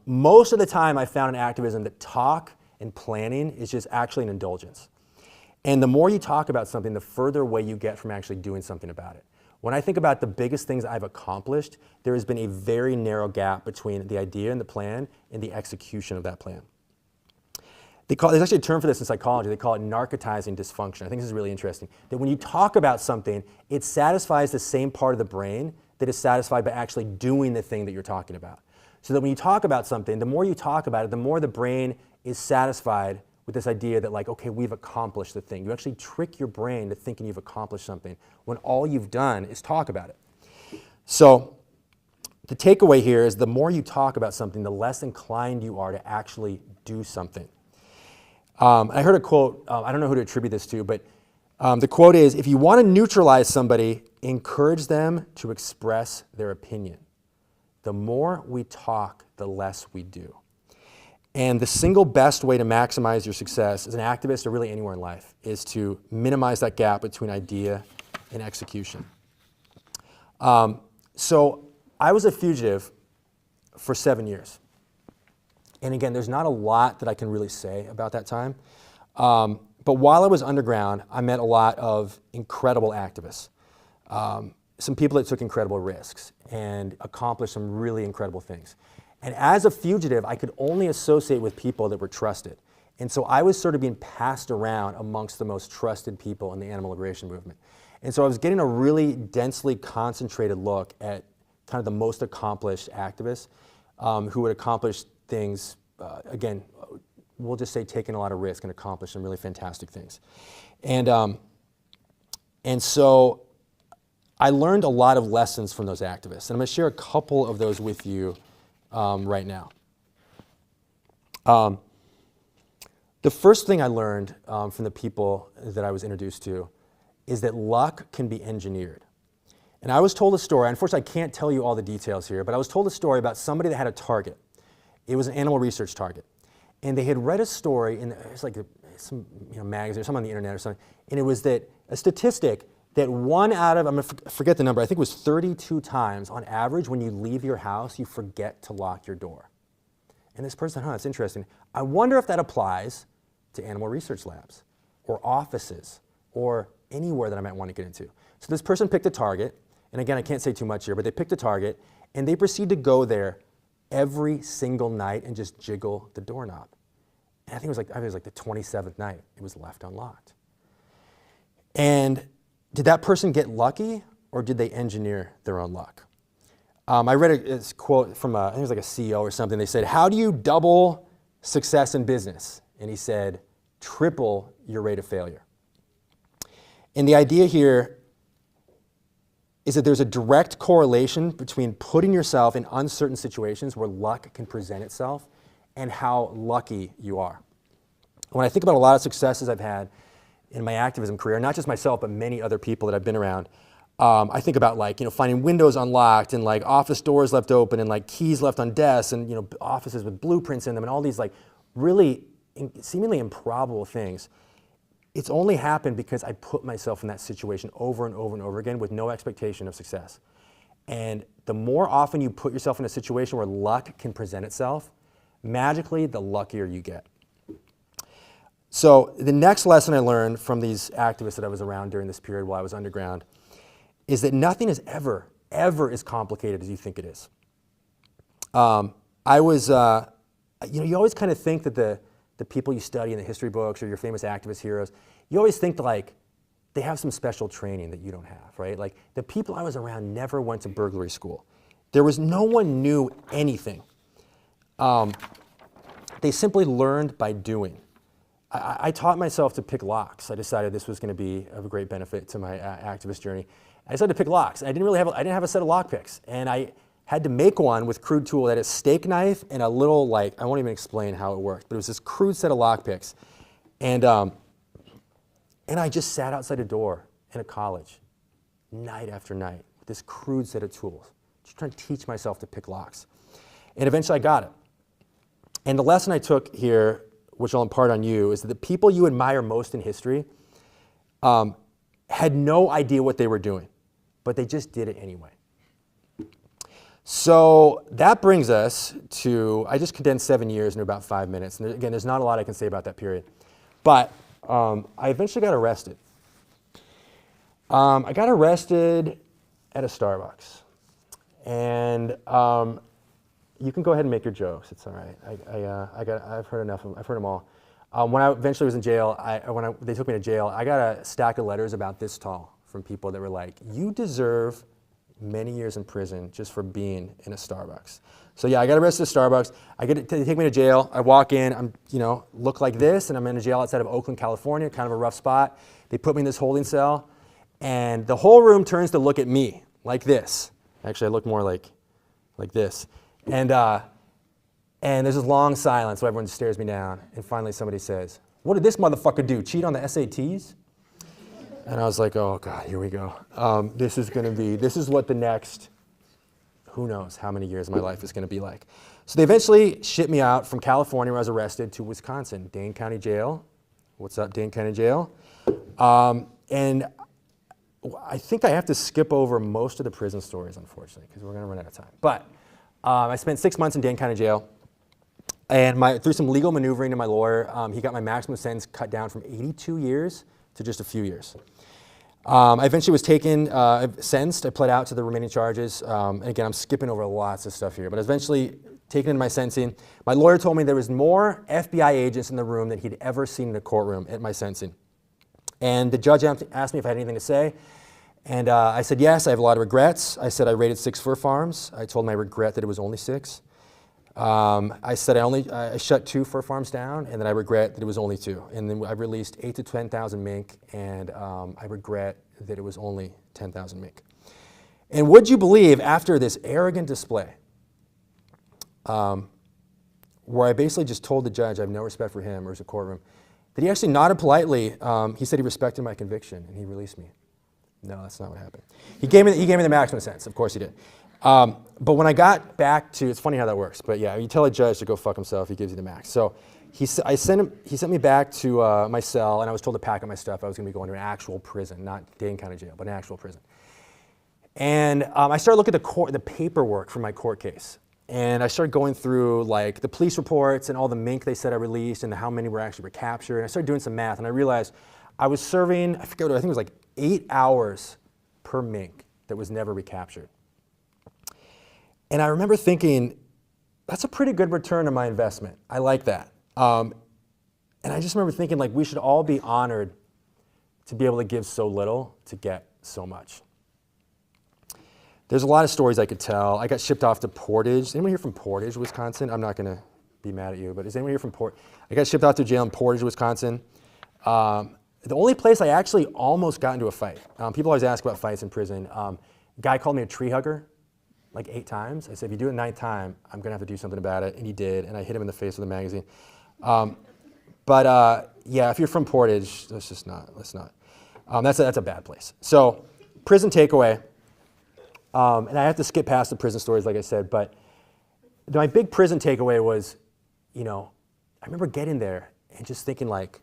Most of the time I found in activism that talk and planning is just actually an indulgence. And the more you talk about something, the further away you get from actually doing something about it. When I think about the biggest things I've accomplished, there has been a very narrow gap between the idea and the plan and the execution of that plan. There's actually a term for this in psychology. They call it narcotizing dysfunction. I think this is really interesting. That when you talk about something, it satisfies the same part of the brain that is satisfied by actually doing the thing that you're talking about. So that when you talk about something, the more you talk about it, the more the brain is satisfied with this idea that, like, okay, we've accomplished the thing. You actually trick your brain to thinking you've accomplished something when all you've done is talk about it. So the takeaway here is the more you talk about something, the less inclined you are to actually do something. I heard a quote, I don't know who to attribute this to, but the quote is, if you want to neutralize somebody, encourage them to express their opinion. The more we talk, the less we do. And the single best way to maximize your success as an activist or really anywhere in life is to minimize that gap between idea and execution. So I was a fugitive for 7 years. And again, there's not a lot that I can really say about that time. But while I was underground, I met a lot of incredible activists. Some people that took incredible risks and accomplished some really incredible things. And as a fugitive, I could only associate with people that were trusted. And so I was sort of being passed around amongst the most trusted people in the animal liberation movement. And so I was getting a really densely concentrated look at kind of the most accomplished activists who would accomplish things, again, we'll just say taking a lot of risk and accomplish some really fantastic things. And so I learned a lot of lessons from those activists. And I'm going to share a couple of those with you right now. The first thing I learned from the people that I was introduced to is that luck can be engineered. And I was told a story, unfortunately I can't tell you all the details here, but I was told a story about somebody that had a target. It was an animal research target. And they had read a story, in it was like some magazine or something on the internet or something, and it was that a statistic that 1 out of, I'm going to forget the number, I think it was 32 times on average when you leave your house, you forget to lock your door. And this person said, that's interesting. I wonder if that applies to animal research labs or offices or anywhere that I might want to get into. So this person picked a target, and again, I can't say too much here, but they picked a target, and they proceed to go there every single night and just jiggle the doorknob. And I think it was like the 27th night it was left unlocked. And did that person get lucky, or did they engineer their own luck? I read a quote from I think it was like a CEO or something. They said, how do you double success in business? And he said, triple your rate of failure. And the idea here is that there's a direct correlation between putting yourself in uncertain situations where luck can present itself and how lucky you are. When I think about a lot of successes I've had in my activism career, not just myself, but many other people that I've been around, I think about finding windows unlocked and office doors left open and keys left on desks and offices with blueprints in them and all these really seemingly improbable things. It's only happened because I put myself in that situation over and over and over again with no expectation of success. And the more often you put yourself in a situation where luck can present itself, magically the luckier you get. So the next lesson I learned from these activists that I was around during this period while I was underground is that nothing is ever as complicated as you think it is. You always kind of think that the people you study in the history books or your famous activist heroes, you always think they have some special training that you don't have, right? The people I was around never went to burglary school. No one knew anything. They simply learned by doing. I taught myself to pick locks. I decided this was going to be of a great benefit to my activist journey. I decided to pick locks. I didn't have a set of lock picks, and I had to make one with crude tool that had a steak knife and a little I won't even explain how it worked, but it was this crude set of lock picks, and I just sat outside a door in a college, night after night, with this crude set of tools, just trying to teach myself to pick locks. And eventually I got it. And the lesson I took here, which I'll impart on you, is that the people you admire most in history had no idea what they were doing, but they just did it anyway. So that brings us to, I just condensed 7 years into about 5 minutes. And again, there's not a lot I can say about that period. But I eventually got arrested. I got arrested at a Starbucks. And you can go ahead and make your jokes. It's all right. I've heard enough. I've heard them all. When I eventually was in jail, they took me to jail, I got a stack of letters about this tall from people that were like, you deserve many years in prison just for being in a Starbucks. So yeah, I got arrested at Starbucks. They take me to jail. I walk in, I'm, look like this, and I'm in a jail outside of Oakland, California, kind of a rough spot. They put me in this holding cell, and the whole room turns to look at me, like this. Actually, I look more like this. And there's this long silence where everyone just stares me down, and finally somebody says, what did this motherfucker do, cheat on the SATs? And I was like, oh God, here we go. This is what the next, who knows how many years of my life is gonna be like. So they eventually shipped me out from California where I was arrested to Wisconsin, Dane County Jail. What's up, Dane County Jail? And I think I have to skip over most of the prison stories, unfortunately, because we're gonna run out of time. But I spent 6 months in Dane County Jail. And through some legal maneuvering to my lawyer, he got my maximum sentence cut down from 82 years to just a few years. I eventually was sentenced. I pled out to the remaining charges. And again, I'm skipping over lots of stuff here, but I was eventually taken into my sentencing. My lawyer told me there was more FBI agents in the room than he'd ever seen in a courtroom at my sentencing. And the judge asked me if I had anything to say. And I said, yes, I have a lot of regrets. I said I raided 6 fur farms. I told him I regret that it was only 6. I said I shut 2 fur farms down, and then I regret that it was only 2. And then I released 8,000 to 10,000 mink, and I regret that it was only 10,000 mink. And would you believe, after this arrogant display, where I basically just told the judge I have no respect for him or his courtroom, that he actually nodded politely. He said he respected my conviction, and he released me. No, that's not what happened. He gave me the maximum sentence. Of course he did. But when I got back to, it's funny how that works, but yeah, you tell a judge to go fuck himself, he gives you the max. So he sent me back to my cell, and I was told to pack up my stuff. I was going to be going to an actual prison, not Dane County Jail, but an actual prison. And I started looking at the paperwork for my court case. And I started going through like the police reports and all the mink they said I released and how many were actually recaptured. And I started doing some math, and I realized I was serving, I think it was like 8 hours per mink that was never recaptured. And I remember thinking, that's a pretty good return on my investment. I like that. And I just remember thinking, like, we should all be honored to be able to give so little to get so much. There's a lot of stories I could tell. I got shipped off to Portage. Is anyone here from Portage, Wisconsin? I'm not going to be mad at you, but is anyone here from Portage? I got shipped off to jail in Portage, Wisconsin. The only place I actually almost got into a fight. People always ask about fights in prison. A guy called me a tree hugger like 8 times. I said, if you do it 9th time, I'm going to have to do something about it. And he did, and I hit him in the face with a magazine. Yeah, if you're from Portage, let's not. That's a bad place. So prison takeaway. And I have to skip past the prison stories, like I said, but my big prison takeaway was, I remember getting there and just thinking like,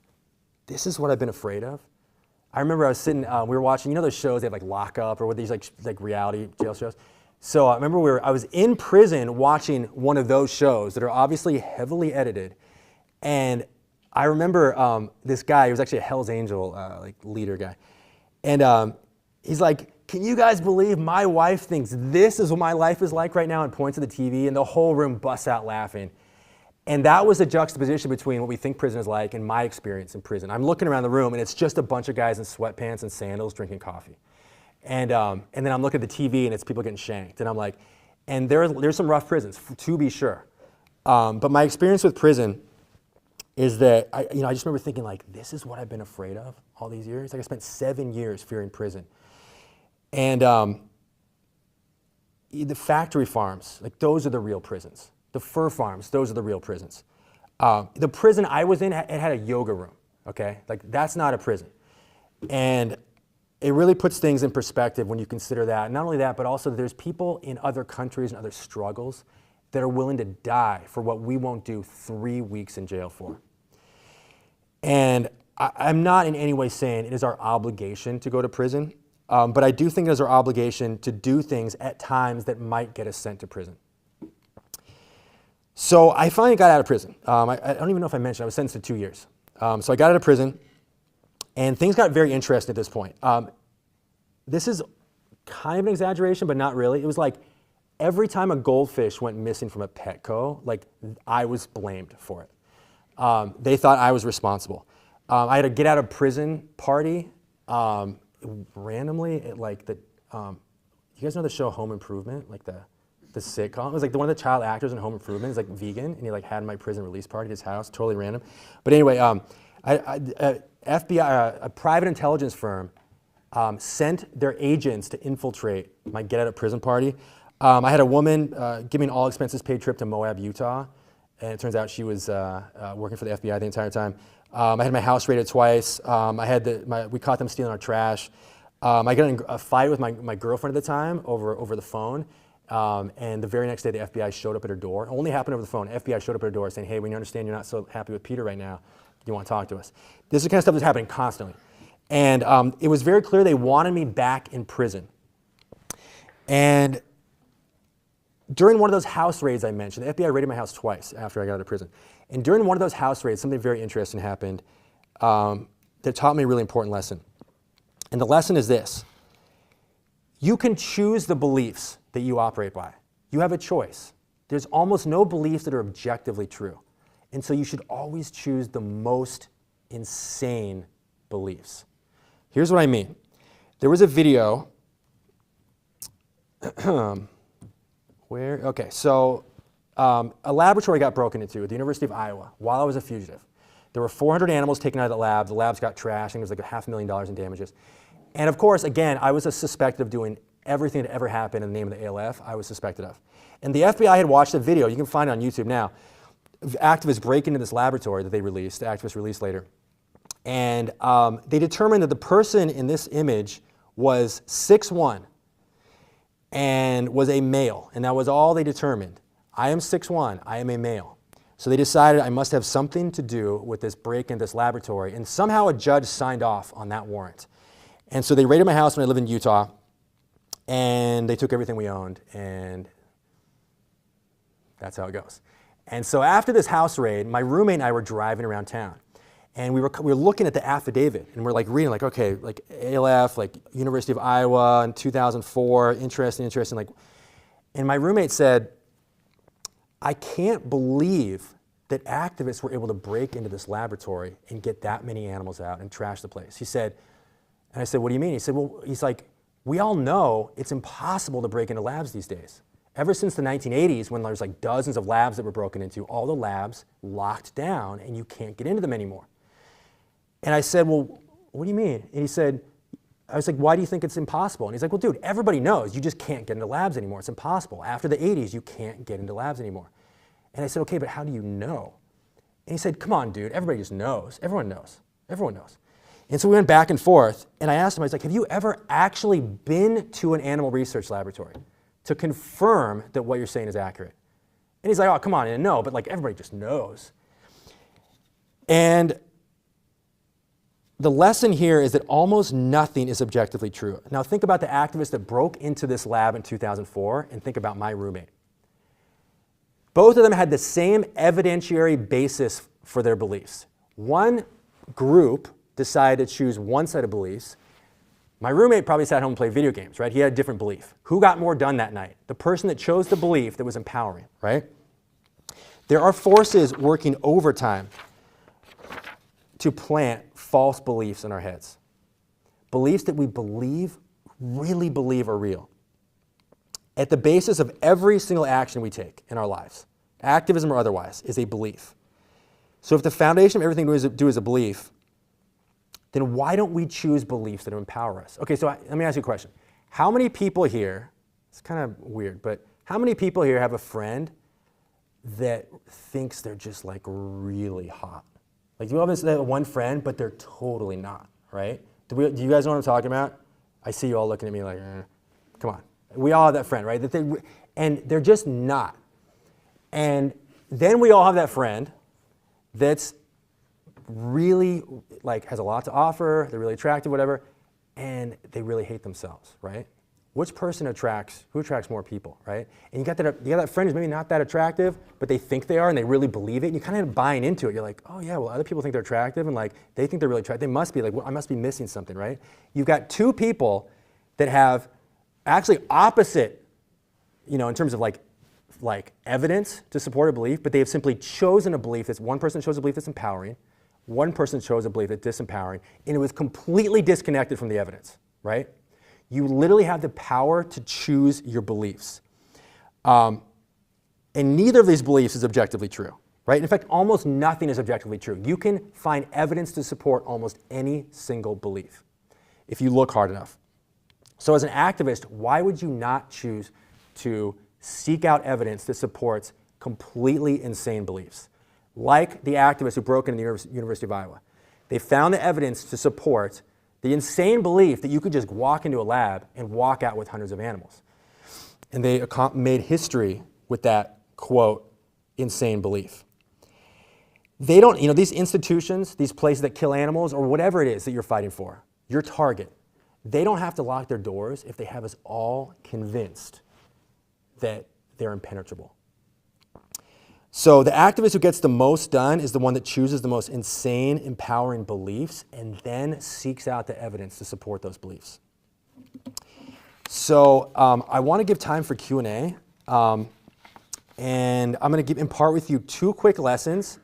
this is what I've been afraid of. I remember I was sitting, we were watching, those shows, they have like Lock Up or what these like reality jail shows. So I remember I was in prison watching one of those shows that are obviously heavily edited. And I remember this guy, he was actually a Hell's Angel like leader guy. And he's like, can you guys believe my wife thinks this is what my life is like right now, and points at the TV, and the whole room busts out laughing. And that was a juxtaposition between what we think prison is like and my experience in prison. I'm looking around the room, and it's just a bunch of guys in sweatpants and sandals drinking coffee. And then I'm looking at the TV, and it's people getting shanked. And I'm like, and there's some rough prisons, to be sure. But my experience with prison is that, I just remember thinking, like, this is what I've been afraid of all these years. Like, I spent 7 years fearing prison. And the factory farms, like, those are the real prisons. The fur farms, those are the real prisons. The prison I was in, it had a yoga room, okay? Like, that's not a prison. And it really puts things in perspective when you consider that. Not only that, but also there's people in other countries and other struggles that are willing to die for what we won't do 3 weeks in jail for. And I'm not in any way saying it is our obligation to go to prison, but I do think it is our obligation to do things at times that might get us sent to prison. So I finally got out of prison. I don't even know if I mentioned, I was sentenced to 2 years. So I got out of prison, and things got very interesting at this point. This is kind of an exaggeration, but not really. It was like every time a goldfish went missing from a Petco, like I was blamed for it. They thought I was responsible. I had a get out of prison party randomly at like the, you guys know the show Home Improvement, like the sitcom? It was like one of the child actors in Home Improvement is like vegan, and he like had my prison release party at his house, totally random. But anyway, FBI, a private intelligence firm, sent their agents to infiltrate my get out of prison party. I had a woman give me an all expenses paid trip to Moab, Utah, and it turns out she was working for the FBI the entire time. I had my house raided twice. We caught them stealing our trash. I got in a fight with my girlfriend at the time over the phone. And the very next day, the FBI showed up at her door. It only happened over the phone. FBI showed up at her door saying, hey, we understand you're not so happy with Peter right now. You want to talk to us? This is the kind of stuff that's happening constantly. And it was very clear they wanted me back in prison. And during one of those house raids I mentioned, the FBI raided my house twice after I got out of prison. And during one of those house raids, something very interesting happened that taught me a really important lesson. And the lesson is this. You can choose the beliefs that you operate by. You have a choice. There's almost no beliefs that are objectively true. And so you should always choose the most insane beliefs. Here's what I mean. There was a video a laboratory got broken into at the University of Iowa while I was a fugitive. There were 400 animals taken out of the lab. The labs got trashed, and it was like $500,000 in damages. And of course, again, I was suspected of doing everything that ever happened in the name of the ALF I was suspected of. And the FBI had watched the video. You can find it on YouTube now. Activists break into this laboratory that they released, the activists released later. And they determined that the person in this image was 6'1", and was a male, and that was all they determined. I am 6'1", I am a male. So they decided I must have something to do with this break in this laboratory, and somehow a judge signed off on that warrant. And so they raided my house when I lived in Utah, and they took everything we owned, and that's how it goes. And so after this house raid, my roommate and I were driving around town. And we were looking at the affidavit, and we're like reading, like, okay, like ALF, like University of Iowa in 2004, interesting. Like, and my roommate said, I can't believe that activists were able to break into this laboratory and get that many animals out and trash the place. He said, and I said, what do you mean? He said, well, he's like, we all know it's impossible to break into labs these days. Ever since the 1980s, when there's like dozens of labs that were broken into, all the labs locked down and you can't get into them anymore. And I said, well, what do you mean? And he said, I was like, why do you think it's impossible? And he's like, well, dude, everybody knows you just can't get into labs anymore. It's impossible. After the 80s, you can't get into labs anymore. And I said, okay, but how do you know? And he said, come on, dude, everybody just knows. Everyone knows. Everyone knows. And so we went back and forth, and I asked him, I was like, have you ever actually been to an animal research laboratory to confirm that what you're saying is accurate? And he's like, oh, come on, and no, but like everybody just knows. And the lesson here is that almost nothing is objectively true. Now think about the activists that broke into this lab in 2004, and think about my roommate. Both of them had the same evidentiary basis for their beliefs. One group decided to choose one set of beliefs. My roommate probably sat home and played video games, right? He had a different belief. Who got more done that night? The person that chose the belief that was empowering, right? There are forces working overtime to plant false beliefs in our heads. Beliefs that we really believe are real. At the basis of every single action we take in our lives, activism or otherwise, is a belief. So if the foundation of everything we do is a belief, then why don't we choose beliefs that empower us? Okay, so let me ask you a question. How many people here, it's kind of weird, but how many people here have a friend that thinks they're just like really hot? Like, do you have this one friend, but they're totally not, right? Do you guys know what I'm talking about? I see you all looking at me like, come on. We all have that friend, right? And they're just not. And then we all have that friend that's really has a lot to offer, they're really attractive, whatever, and they really hate themselves, right? Who attracts more people, right? And you got that friend who's maybe not that attractive, but they think they are and they really believe it, and you kind of buying into it. You're like, oh yeah, well other people think they're attractive and they think they're really attractive. They must be well, I must be missing something, right? You've got two people that have actually opposite, in terms of evidence to support a belief, but they have simply chosen a belief one person chose a belief that's empowering, one person chose a belief that's disempowering, and it was completely disconnected from the evidence, right? You literally have the power to choose your beliefs. And neither of these beliefs is objectively true, right? In fact, almost nothing is objectively true. You can find evidence to support almost any single belief if you look hard enough. So as an activist, why would you not choose to seek out evidence that supports completely insane beliefs? Like the activists who broke into the University of Iowa. They found the evidence to support the insane belief that you could just walk into a lab and walk out with hundreds of animals. And they made history with that, quote, insane belief. They don't, these institutions, these places that kill animals, or whatever it is that you're fighting for, your target, they don't have to lock their doors if they have us all convinced that they're impenetrable. So the activist who gets the most done is the one that chooses the most insane, empowering beliefs and then seeks out the evidence to support those beliefs. So I want to give time for Q&A, and I'm going to impart with you 2 quick lessons,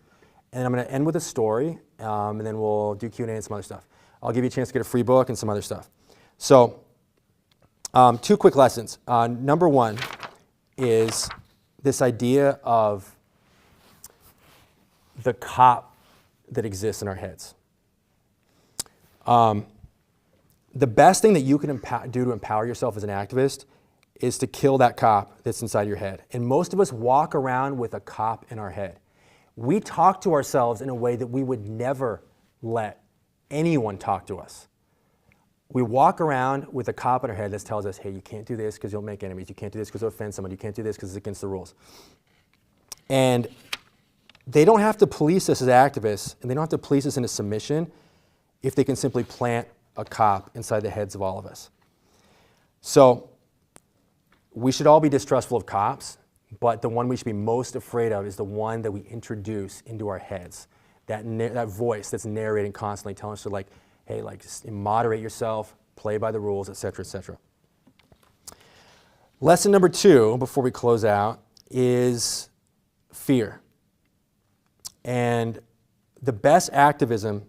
and I'm going to end with a story, and then we'll do Q&A and some other stuff. I'll give you a chance to get a free book and some other stuff. So 2 quick lessons. Number 1 is this idea of the cop that exists in our heads. The best thing that you can do to empower yourself as an activist is to kill that cop that's inside your head. And most of us walk around with a cop in our head. We talk to ourselves in a way that we would never let anyone talk to us. We walk around with a cop in our head that tells us, hey, you can't do this because you'll make enemies. You can't do this because you'll offend someone. You can't do this because it's against the rules. And they don't have to police us as activists, and they don't have to police us into submission if they can simply plant a cop inside the heads of all of us. So we should all be distrustful of cops, but the one we should be most afraid of is the one that we introduce into our heads, that voice that's narrating constantly, telling us to hey, just moderate yourself, play by the rules, et cetera, et cetera. Lesson number 2, before we close out, is fear. And the best activism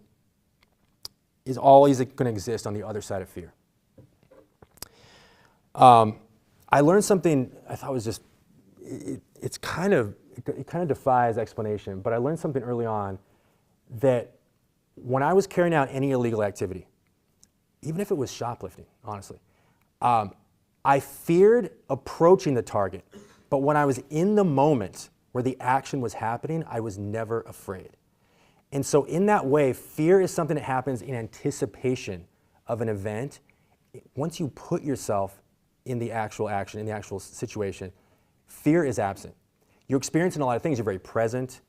is always going to exist on the other side of fear. I learned something I thought was just, it kind of defies explanation, but I learned something early on that when I was carrying out any illegal activity, even if it was shoplifting, honestly, I feared approaching the target, but when I was in the moment where the action was happening, I was never afraid. And so in that way, fear is something that happens in anticipation of an event. Once you put yourself in the actual action, in the actual situation, fear is absent. You're experiencing a lot of things. You're very present.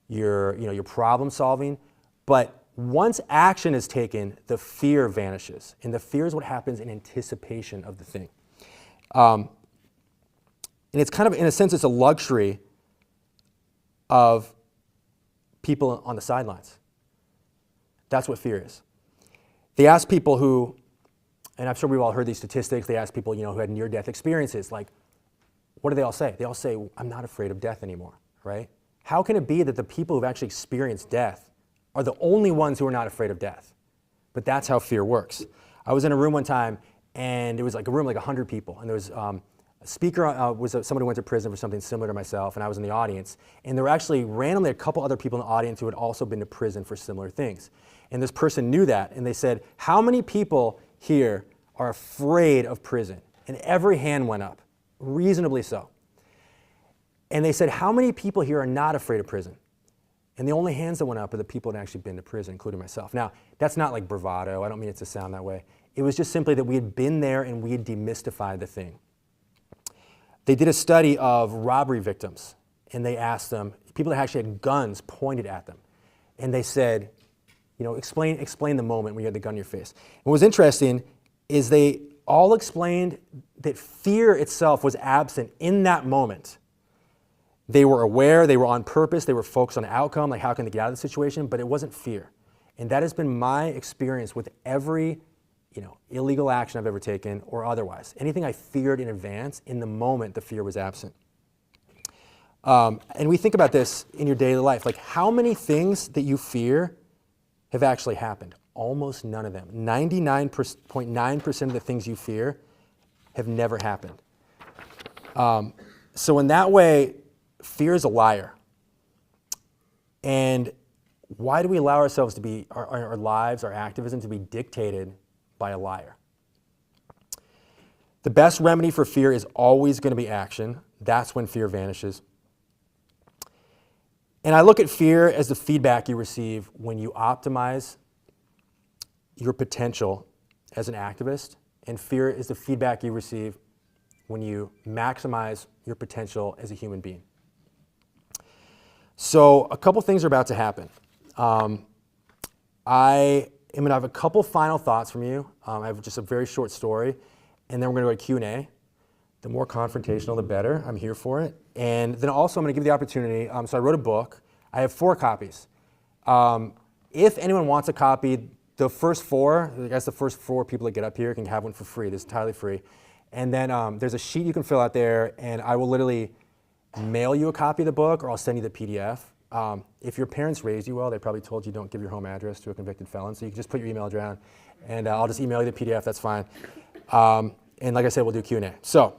You're problem solving. But once action is taken, the fear vanishes. And the fear is what happens in anticipation of the thing. And it's kind of, in a sense, it's a luxury of people on the sidelines. That's what fear is. They ask people who, and I'm sure we've all heard these statistics, they ask people who had near-death experiences, what do they all say? They all say, I'm not afraid of death anymore, right? How can it be that the people who've actually experienced death are the only ones who are not afraid of death? But that's how fear works. I was in a room one time, and it was a room 100 people, and there was a speaker was somebody who went to prison for something similar to myself, and I was in the audience. And there were actually randomly a couple other people in the audience who had also been to prison for similar things. And this person knew that, and they said, how many people here are afraid of prison? And every hand went up, reasonably so. And they said, how many people here are not afraid of prison? And the only hands that went up are the people that had actually been to prison, including myself. Now, that's not like bravado. I don't mean it to sound that way. It was just simply that we had been there and we had demystified the thing. They did a study of robbery victims, and they asked them, people that actually had guns pointed at them, and they said, explain the moment when you had the gun in your face. And what was interesting is they all explained that fear itself was absent in that moment. They were aware, they were on purpose, they were focused on the outcome, like how can they get out of the situation, but it wasn't fear. And that has been my experience with every illegal action I've ever taken or otherwise. Anything I feared in advance, in the moment, the fear was absent. And we think about this in your daily life, like how many things that you fear have actually happened? Almost none of them. 99.9% of the things you fear have never happened. So in that way, fear is a liar. And why do we allow ourselves to be, our lives, our activism to be dictated by a liar? The best remedy for fear is always going to be action. That's when fear vanishes. And I look at fear as the feedback you receive when you optimize your potential as an activist, and fear is the feedback you receive when you maximize your potential as a human being. So a couple things are about to happen. I am going to have a couple final thoughts from you. I have just a very short story, and then we're going to go to Q&A. The more confrontational, the better. I'm here for it. And then also I'm going to give you the opportunity. So I wrote a book. I have 4 copies. If anyone wants a copy, the first 4 people that get up here can have one for free. This is entirely free. And then there's a sheet you can fill out there, and I will literally mail you a copy of the book, or I'll send you the PDF. If your parents raised you well, they probably told you don't give your home address to a convicted felon, so you can just put your email address, and I'll just email you the PDF, that's fine. And like I said, we'll do Q&A. So,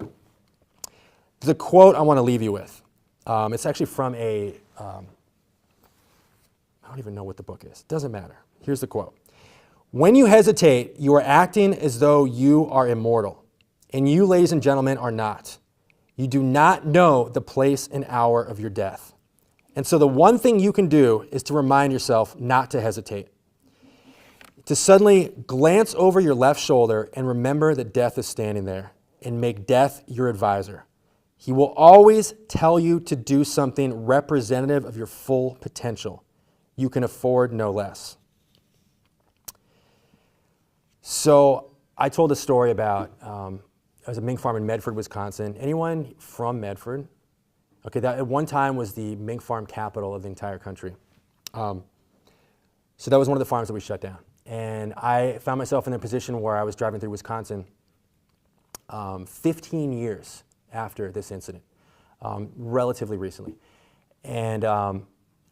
the quote I want to leave you with, it's actually from I don't even know what the book is. Doesn't matter. Here's the quote. When you hesitate, you are acting as though you are immortal, and you, ladies and gentlemen, are not. You do not know the place and hour of your death. And so the one thing you can do is to remind yourself not to hesitate. To suddenly glance over your left shoulder and remember that death is standing there, and make death your advisor. He will always tell you to do something representative of your full potential. You can afford no less. So I told a story about, I was a mink farm in Medford, Wisconsin. Anyone from Medford? Okay, that at one time was the mink farm capital of the entire country. So that was one of the farms that we shut down. And I found myself in a position where I was driving through Wisconsin 15 years after this incident, relatively recently. And I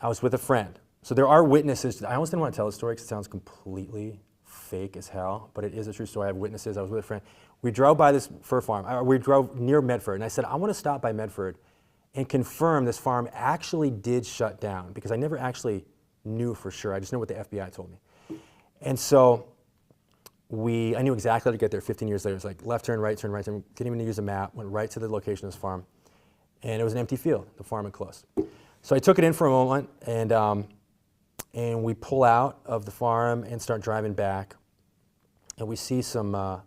was with a friend. So there are witnesses. I almost didn't want to tell the story because it sounds completely fake as hell, but it is a true story. I have witnesses. I was with a friend. We drove by this fur farm. We drove near Medford, and I said, I want to stop by Medford and confirm this farm actually did shut down, because I never actually knew for sure. I just know what the FBI told me. And so I knew exactly how to get there 15 years later. It was like left turn, right turn, right turn. Didn't even use a map. Went right to the location of this farm. And it was an empty field. The farm had closed. So I took it in for a moment, and we pull out of the farm and start driving back. And we see some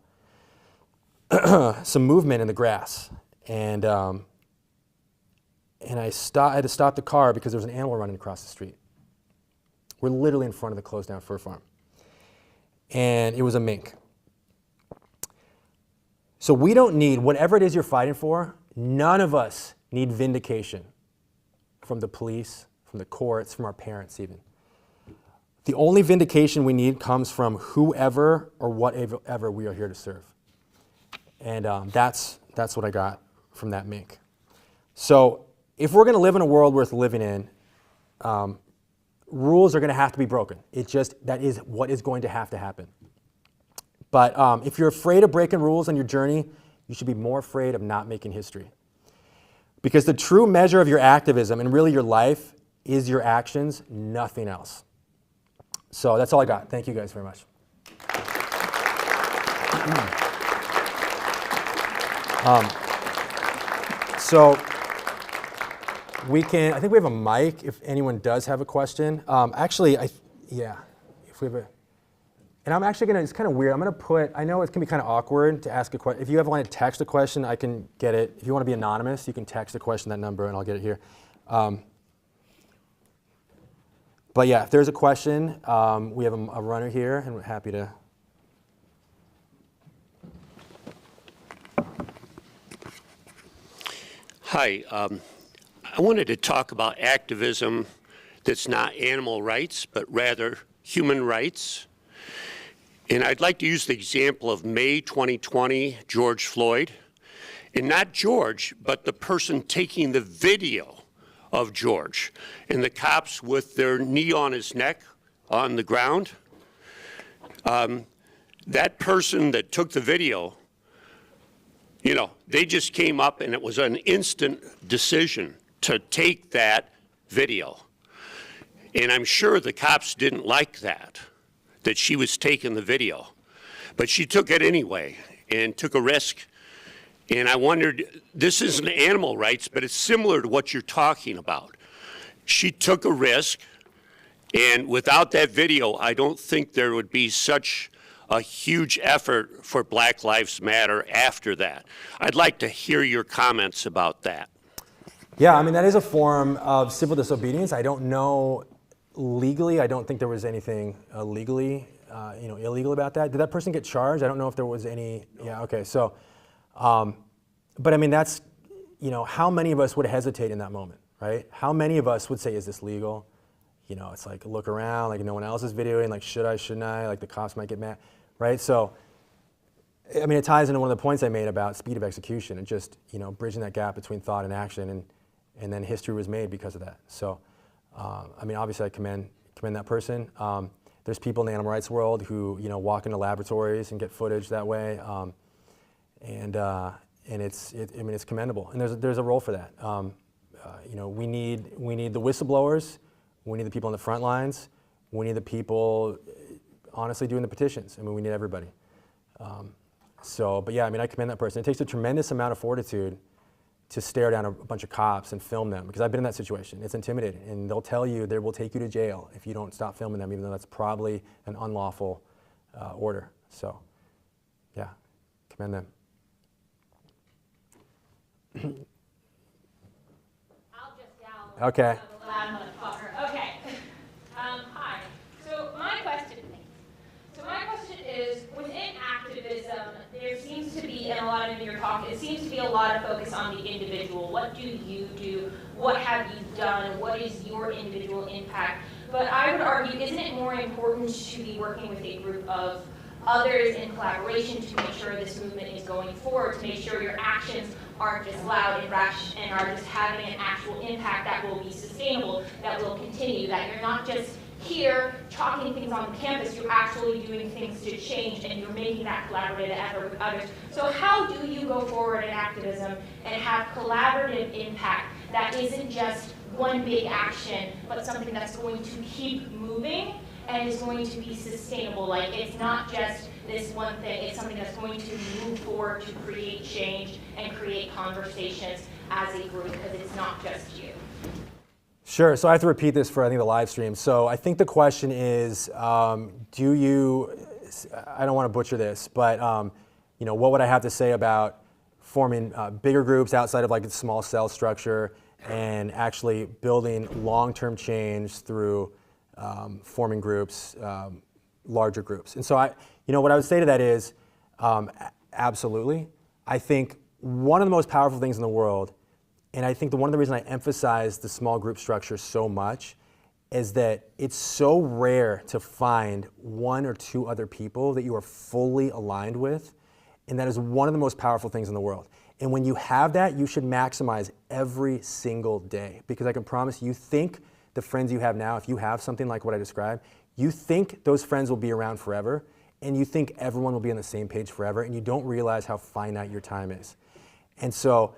some movement in the grass. And I had to stop the car because there was an animal running across the street. We're literally in front of the closed down fur farm. And it was a mink. So we don't need, whatever it is you're fighting for, none of us need vindication from the police, from the courts, from our parents even. The only vindication we need comes from whoever or whatever we are here to serve. And that's what I got from that mink. So if we're going to live in a world worth living in, rules are going to have to be broken. That is what is going to have to happen. But if you're afraid of breaking rules on your journey, you should be more afraid of not making history. Because the true measure of your activism and really your life is your actions, nothing else. So that's all I got. Thank you guys very much. So I think we have a mic if anyone does have a question. Actually, if we have a, and I'm actually it's kind of weird. I'm gonna I know it can be kind of awkward to ask a question. If you want to text a question, I can get it. If you want to be anonymous, you can text a question, that number, and I'll get it here. But yeah, if there's a question, we have a runner here, and we're happy to. Hi, I wanted to talk about activism that's not animal rights, but rather human rights. And I'd like to use the example of May 2020, George Floyd. And not George, but the person taking the video of George. And the cops with their knee on his neck on the ground. That person that took the video, you know, they just came up and it was an instant decision to take that video. And I'm sure the cops didn't like that she was taking the video. But she took it anyway and took a risk. And I wondered, this isn't animal rights, but it's similar to what you're talking about. She took a risk, and without that video, I don't think there would be such a huge effort for Black Lives Matter after that. I'd like to hear your comments about that. Yeah, I mean, that is a form of civil disobedience. I don't know legally. I don't think there was anything legally, illegal about that. Did that person get charged? I don't know if there was any. Yeah, okay. So, but I mean, that's, how many of us would hesitate in that moment, right? How many of us would say, is this legal? It's like, look around, like no one else is videoing, like, should I, shouldn't I? Like the cops might get mad, right? So, I mean, it ties into one of the points I made about speed of execution and just, bridging that gap between thought and action, and then history was made because of that. So, I mean, obviously I commend that person. There's people in the animal rights world who, walk into laboratories and get footage that way. And it's commendable. And there's a role for that. We need the whistleblowers. We need the people on the front lines. We need the people, honestly, doing the petitions. I mean, we need everybody. But yeah, I mean, I commend that person. It takes a tremendous amount of fortitude to stare down a bunch of cops and film them, because I've been in that situation. It's intimidating, and they'll tell you they will take you to jail if you don't stop filming them, even though that's probably an unlawful order. So, yeah, commend them. I'll just yell. Okay. Loud motherfucker. Okay. Hi. So my question is, within activism, there seems to be, in a lot of your talk, it seems to be a lot of focus on the individual. What do you do? What have you done? What is your individual impact? But I would argue, isn't it more important to be working with a group of others in collaboration to make sure this movement is going forward, to make sure your actions aren't just loud and rash and are just having an actual impact that will be sustainable, that will continue, that you're not just here talking things on the campus, you're actually doing things to change, and you're making that collaborative effort with others. So how do you go forward in activism and have collaborative impact that isn't just one big action, but something that's going to keep moving and is going to be sustainable? Like, it's not just this one thing, it's something that's going to move forward to create change and create conversations as a group, because it's not just you. Sure, so I have to repeat this for, I think, the live stream. So I think the question is, do you, I don't want to butcher this, but what would I have to say about forming bigger groups outside of like a small cell structure and actually building long-term change through forming groups, larger groups? And so what I would say to that is, absolutely. I think one of the most powerful things in the world, and I think one of the reasons I emphasize the small group structure so much, is that it's so rare to find one or two other people that you are fully aligned with, and that is one of the most powerful things in the world. And when you have that, you should maximize every single day, because I can promise you, think the friends you have now, if you have something like what I described, you think those friends will be around forever, and you think everyone will be on the same page forever, and you don't realize how finite your time is. And so,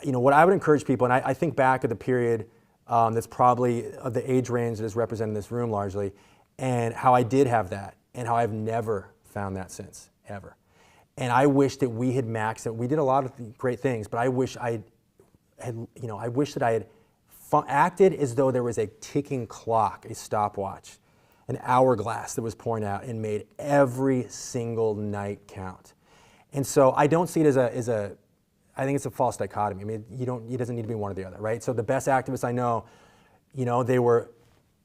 what I would encourage people, and I think back at the period that's probably of the age range that is represented in this room largely, and how I did have that, and how I've never found that since, ever. And I wish that we had maxed it. We did a lot of great things, but I wish I wish that I had acted as though there was a ticking clock, a stopwatch, an hourglass that was pouring out and made every single night count. And so I don't see it as a I think it's a false dichotomy. I mean, it doesn't need to be one or the other, right? So the best activists I know, they were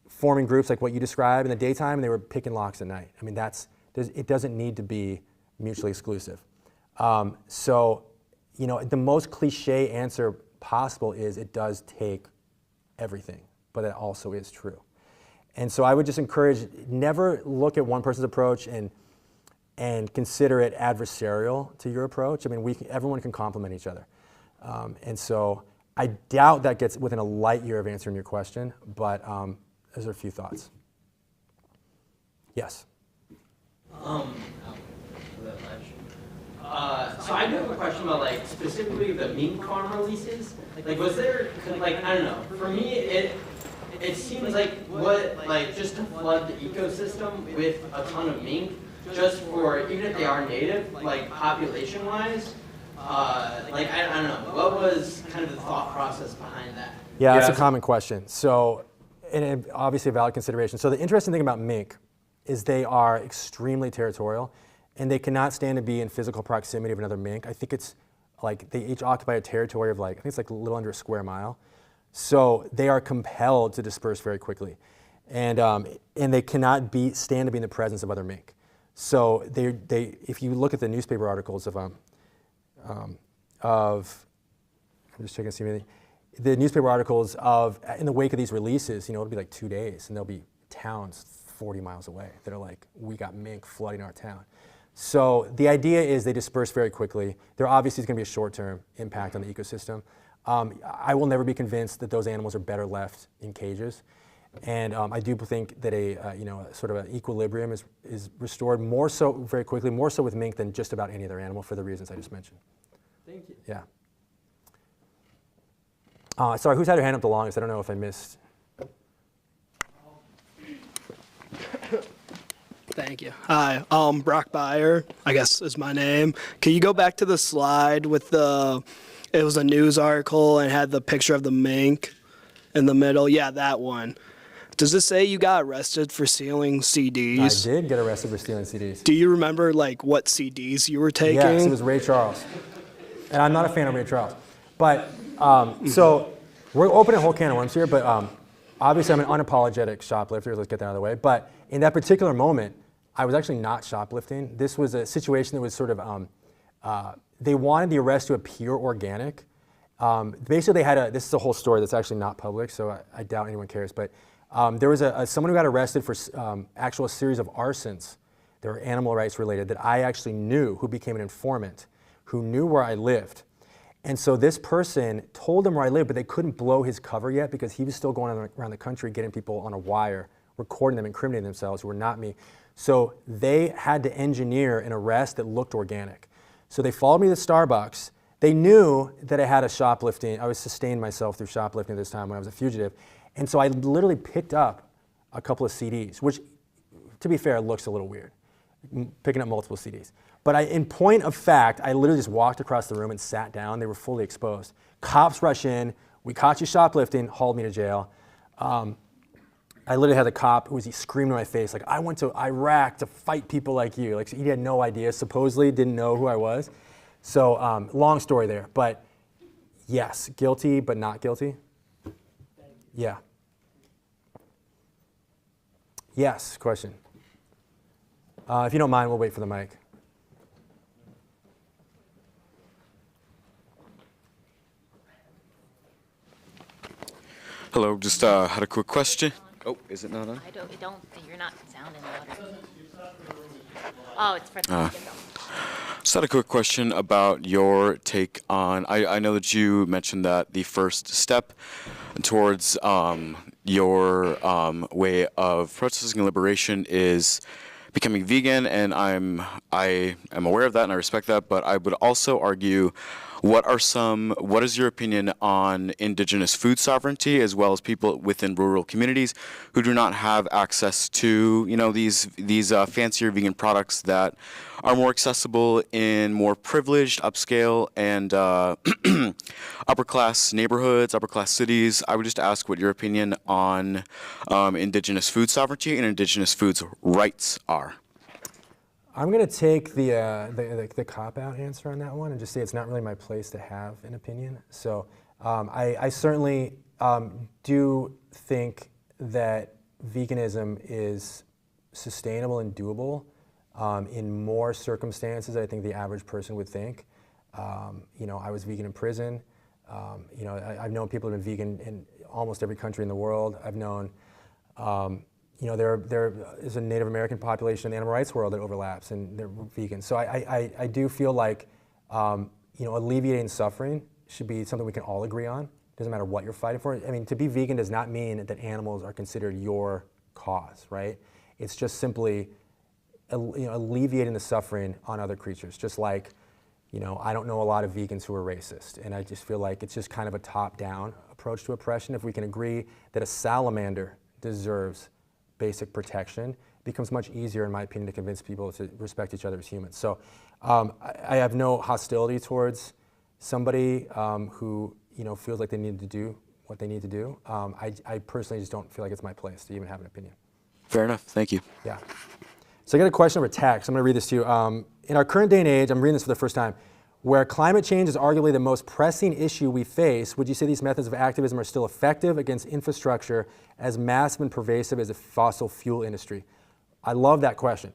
forming groups like what you described in the daytime, and they were picking locks at night. I mean, it doesn't need to be mutually exclusive. So, the most cliche answer possible is it does take everything, but it also is true. And so I would just encourage, never look at one person's approach and consider it adversarial to your approach. I mean, everyone can complement each other. And so I doubt that gets within a light year of answering your question, but those are a few thoughts. Yes? So I do have a question about, specifically the mink farm releases. Was there, I don't know, for me, it seems like just to flood the ecosystem with a ton of mink, just for, even if they are native, population-wise, I don't know, what was kind of the thought process behind that? Yeah, that's a common question. So, and obviously a valid consideration. So the interesting thing about mink is they are extremely territorial, and they cannot stand to be in physical proximity of another mink. I think it's they each occupy a territory of I think it's a little under a square mile. So they are compelled to disperse very quickly. And they cannot stand to be in the presence of other mink. So if you look at the newspaper articles I'm just checking to see anything. The newspaper articles in the wake of these releases, it'll be 2 days, and there'll be towns 40 miles away that are we got mink flooding our town. So the idea is they disperse very quickly. There obviously is going to be a short-term impact on the ecosystem. I will never be convinced that those animals are better left in cages. And I do think that a sort of an equilibrium is restored more so very quickly, more so with mink than just about any other animal for the reasons I just mentioned. Thank you. Yeah. Sorry, who's had their hand up the longest? I don't know if I missed. Thank you. Hi, Brock Byer, I guess is my name. Can you go back to the slide with it was a news article and had the picture of the mink in the middle? Yeah, that one. Does this say you got arrested for stealing CDs? I did get arrested for stealing CDs. Do you remember what CDs you were taking? Yes, it was Ray Charles. And I'm not a fan of Ray Charles. But, so we're opening a whole can of worms here, but obviously I'm an unapologetic shoplifter, let's get that out of the way. But in that particular moment, I was actually not shoplifting. This was a situation that was sort of, they wanted the arrest to appear organic. Basically this is a whole story that's actually not public, so I doubt anyone cares, but there was someone who got arrested for a series of arsons that were animal rights related that I actually knew, who became an informant, who knew where I lived. And so this person told them where I lived, but they couldn't blow his cover yet because he was still going around the country getting people on a wire, recording them, incriminating themselves, who were not me. So they had to engineer an arrest that looked organic. So they followed me to Starbucks. They knew that I had I was sustained myself through shoplifting this time when I was a fugitive. And so I literally picked up a couple of CDs, which, to be fair, looks a little weird, picking up multiple CDs. But in point of fact, I literally just walked across the room and sat down. They were fully exposed. Cops rush in. We caught you shoplifting, hauled me to jail. I literally had the cop who was screaming in my face, I went to Iraq to fight people like you. He had no idea, supposedly didn't know who I was. So long story there. But yes, guilty but not guilty. Yeah. Yes, question. If you don't mind, we'll wait for the mic. Hello, just had a quick question. Oh, is it not on? You're not sounding louder. Oh, it's for the Just had a quick question about your take on, I know that you mentioned that the first step towards your way of protesting liberation is becoming vegan, and I am aware of that and I respect that, but I would also argue what is your opinion on indigenous food sovereignty, as well as people within rural communities who do not have access to, these fancier vegan products that are more accessible in more privileged, upscale, and upper class neighborhoods, upper class cities? I would just ask what your opinion on indigenous food sovereignty and indigenous foods rights are. I'm going to take the cop-out answer on that one and just say it's not really my place to have an opinion. So I certainly do think that veganism is sustainable and doable in more circumstances than I think the average person would think. I was vegan in prison. I've known people who've been vegan in almost every country in the world. I've known there is a Native American population in the animal rights world that overlaps, and they're vegan. So I do feel like alleviating suffering should be something we can all agree on. Doesn't matter what you're fighting for. I mean, to be vegan does not mean that animals are considered your cause, right? It's just simply alleviating the suffering on other creatures. Just like, I don't know a lot of vegans who are racist, and I just feel like it's just kind of a top-down approach to oppression. If we can agree that a salamander deserves basic protection, it becomes much easier, in my opinion, to convince people to respect each other as humans. So I have no hostility towards somebody who feels like they need to do what they need to do. I personally just don't feel like it's my place to even have an opinion. Fair enough. Thank you. Yeah. So I got a question over text. I'm going to read this to you. In our current day and age, I'm reading this for the first time, where climate change is arguably the most pressing issue we face, would you say these methods of activism are still effective against infrastructure as massive and pervasive as the fossil fuel industry? I love that question.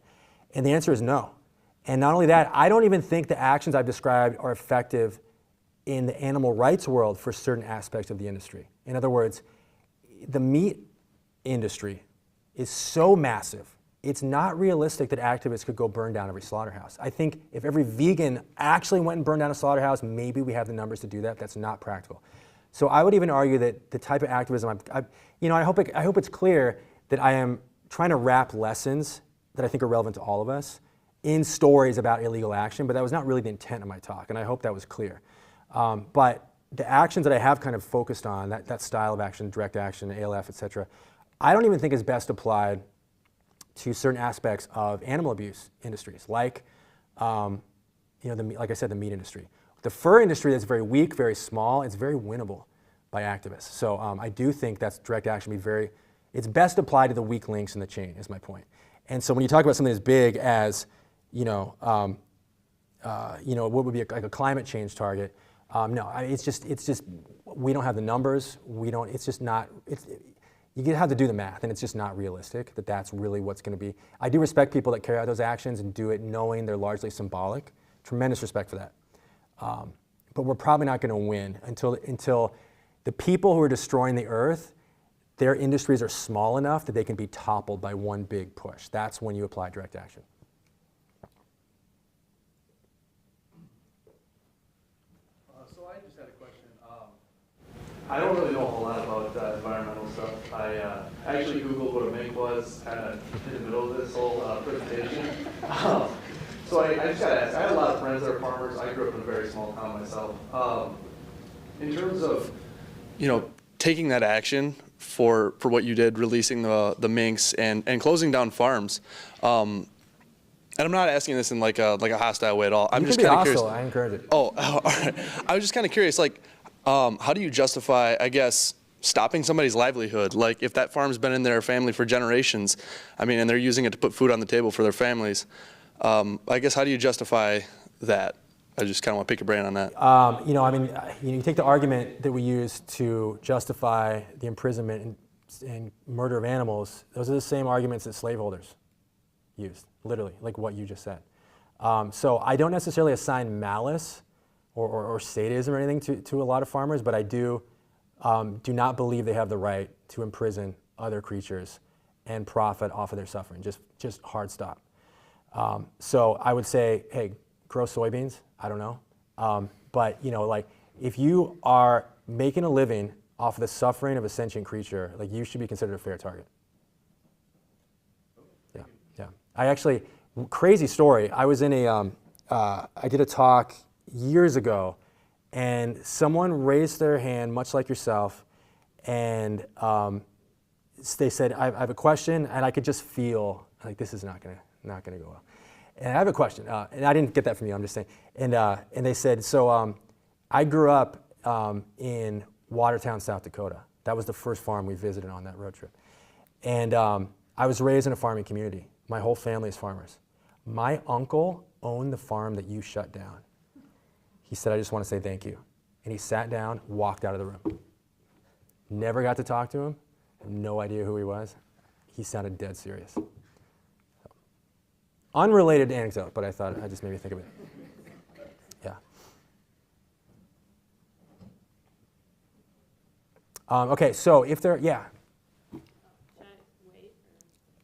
And the answer is no. And not only that, I don't even think the actions I've described are effective in the animal rights world for certain aspects of the industry. In other words, the meat industry is so massive, it's not realistic that activists could go burn down every slaughterhouse. I think if every vegan actually went and burned down a slaughterhouse, maybe we have the numbers to do that. That's not practical. So I would even argue that the type of activism, I hope it's clear that I am trying to wrap lessons that I think are relevant to all of us in stories about illegal action, but that was not really the intent of my talk, and I hope that was clear. But the actions that I have kind of focused on, that style of action, direct action, ALF, et cetera, I don't even think is best applied to certain aspects of animal abuse industries, like, like I said, the meat industry. The fur industry that's very weak, very small, it's very winnable by activists. So I do think that's direct action it's best applied to the weak links in the chain, is my point. And so when you talk about something as big as, what would be like a climate change target, no, it's just, we don't have the numbers. You have to do the math, and it's just not realistic that that's really what's going to be. I do respect people that carry out those actions and do it knowing they're largely symbolic. Tremendous respect for that. But we're probably not going to win until the people who are destroying the earth, their industries are small enough that they can be toppled by one big push. That's when you apply direct action. So I just had a question. I don't really know a whole lot about environmental stuff. I actually Googled what a mink was kind of in the middle of this whole presentation. So I just got to ask, I have a lot of friends that are farmers. I grew up in a very small town myself. In terms of, taking that action for what you did, releasing the minks and closing down farms, and I'm not asking this in like a hostile way at all. I'm just kind of curious. I encourage it. Oh, all right. I was just kind of curious, how do you justify, I guess, stopping somebody's livelihood? Like, if that farm's been in their family for generations, and they're using it to put food on the table for their families, I guess, how do you justify that? I just kind of want to pick your brain on that. You take the argument that we use to justify the imprisonment and murder of animals. Those are the same arguments that slaveholders used, literally, like what you just said. So I don't necessarily assign malice or sadism or anything to a lot of farmers, but I do not believe they have the right to imprison other creatures and profit off of their suffering. Just hard stop. So I would say, hey, grow soybeans. I don't know. But if you are making a living off of the suffering of a sentient creature, you should be considered a fair target. Yeah. I actually, crazy story. I was in I did a talk years ago And someone raised their hand, much like yourself, and they said, I have a question, and I could just feel like this is not gonna go well. And I have a question, and I didn't get that from you, I'm just saying. And they said, so I grew up in Watertown, South Dakota. That was the first farm we visited on that road trip. And I was raised in a farming community. My whole family is farmers. My uncle owned the farm that you shut down. He said, I just want to say thank you. And he sat down, walked out of the room. Never got to talk to him. Had no idea who he was. He sounded dead serious. So, unrelated anecdote, but I thought it just made me think of it. Yeah. Okay, so if there, yeah.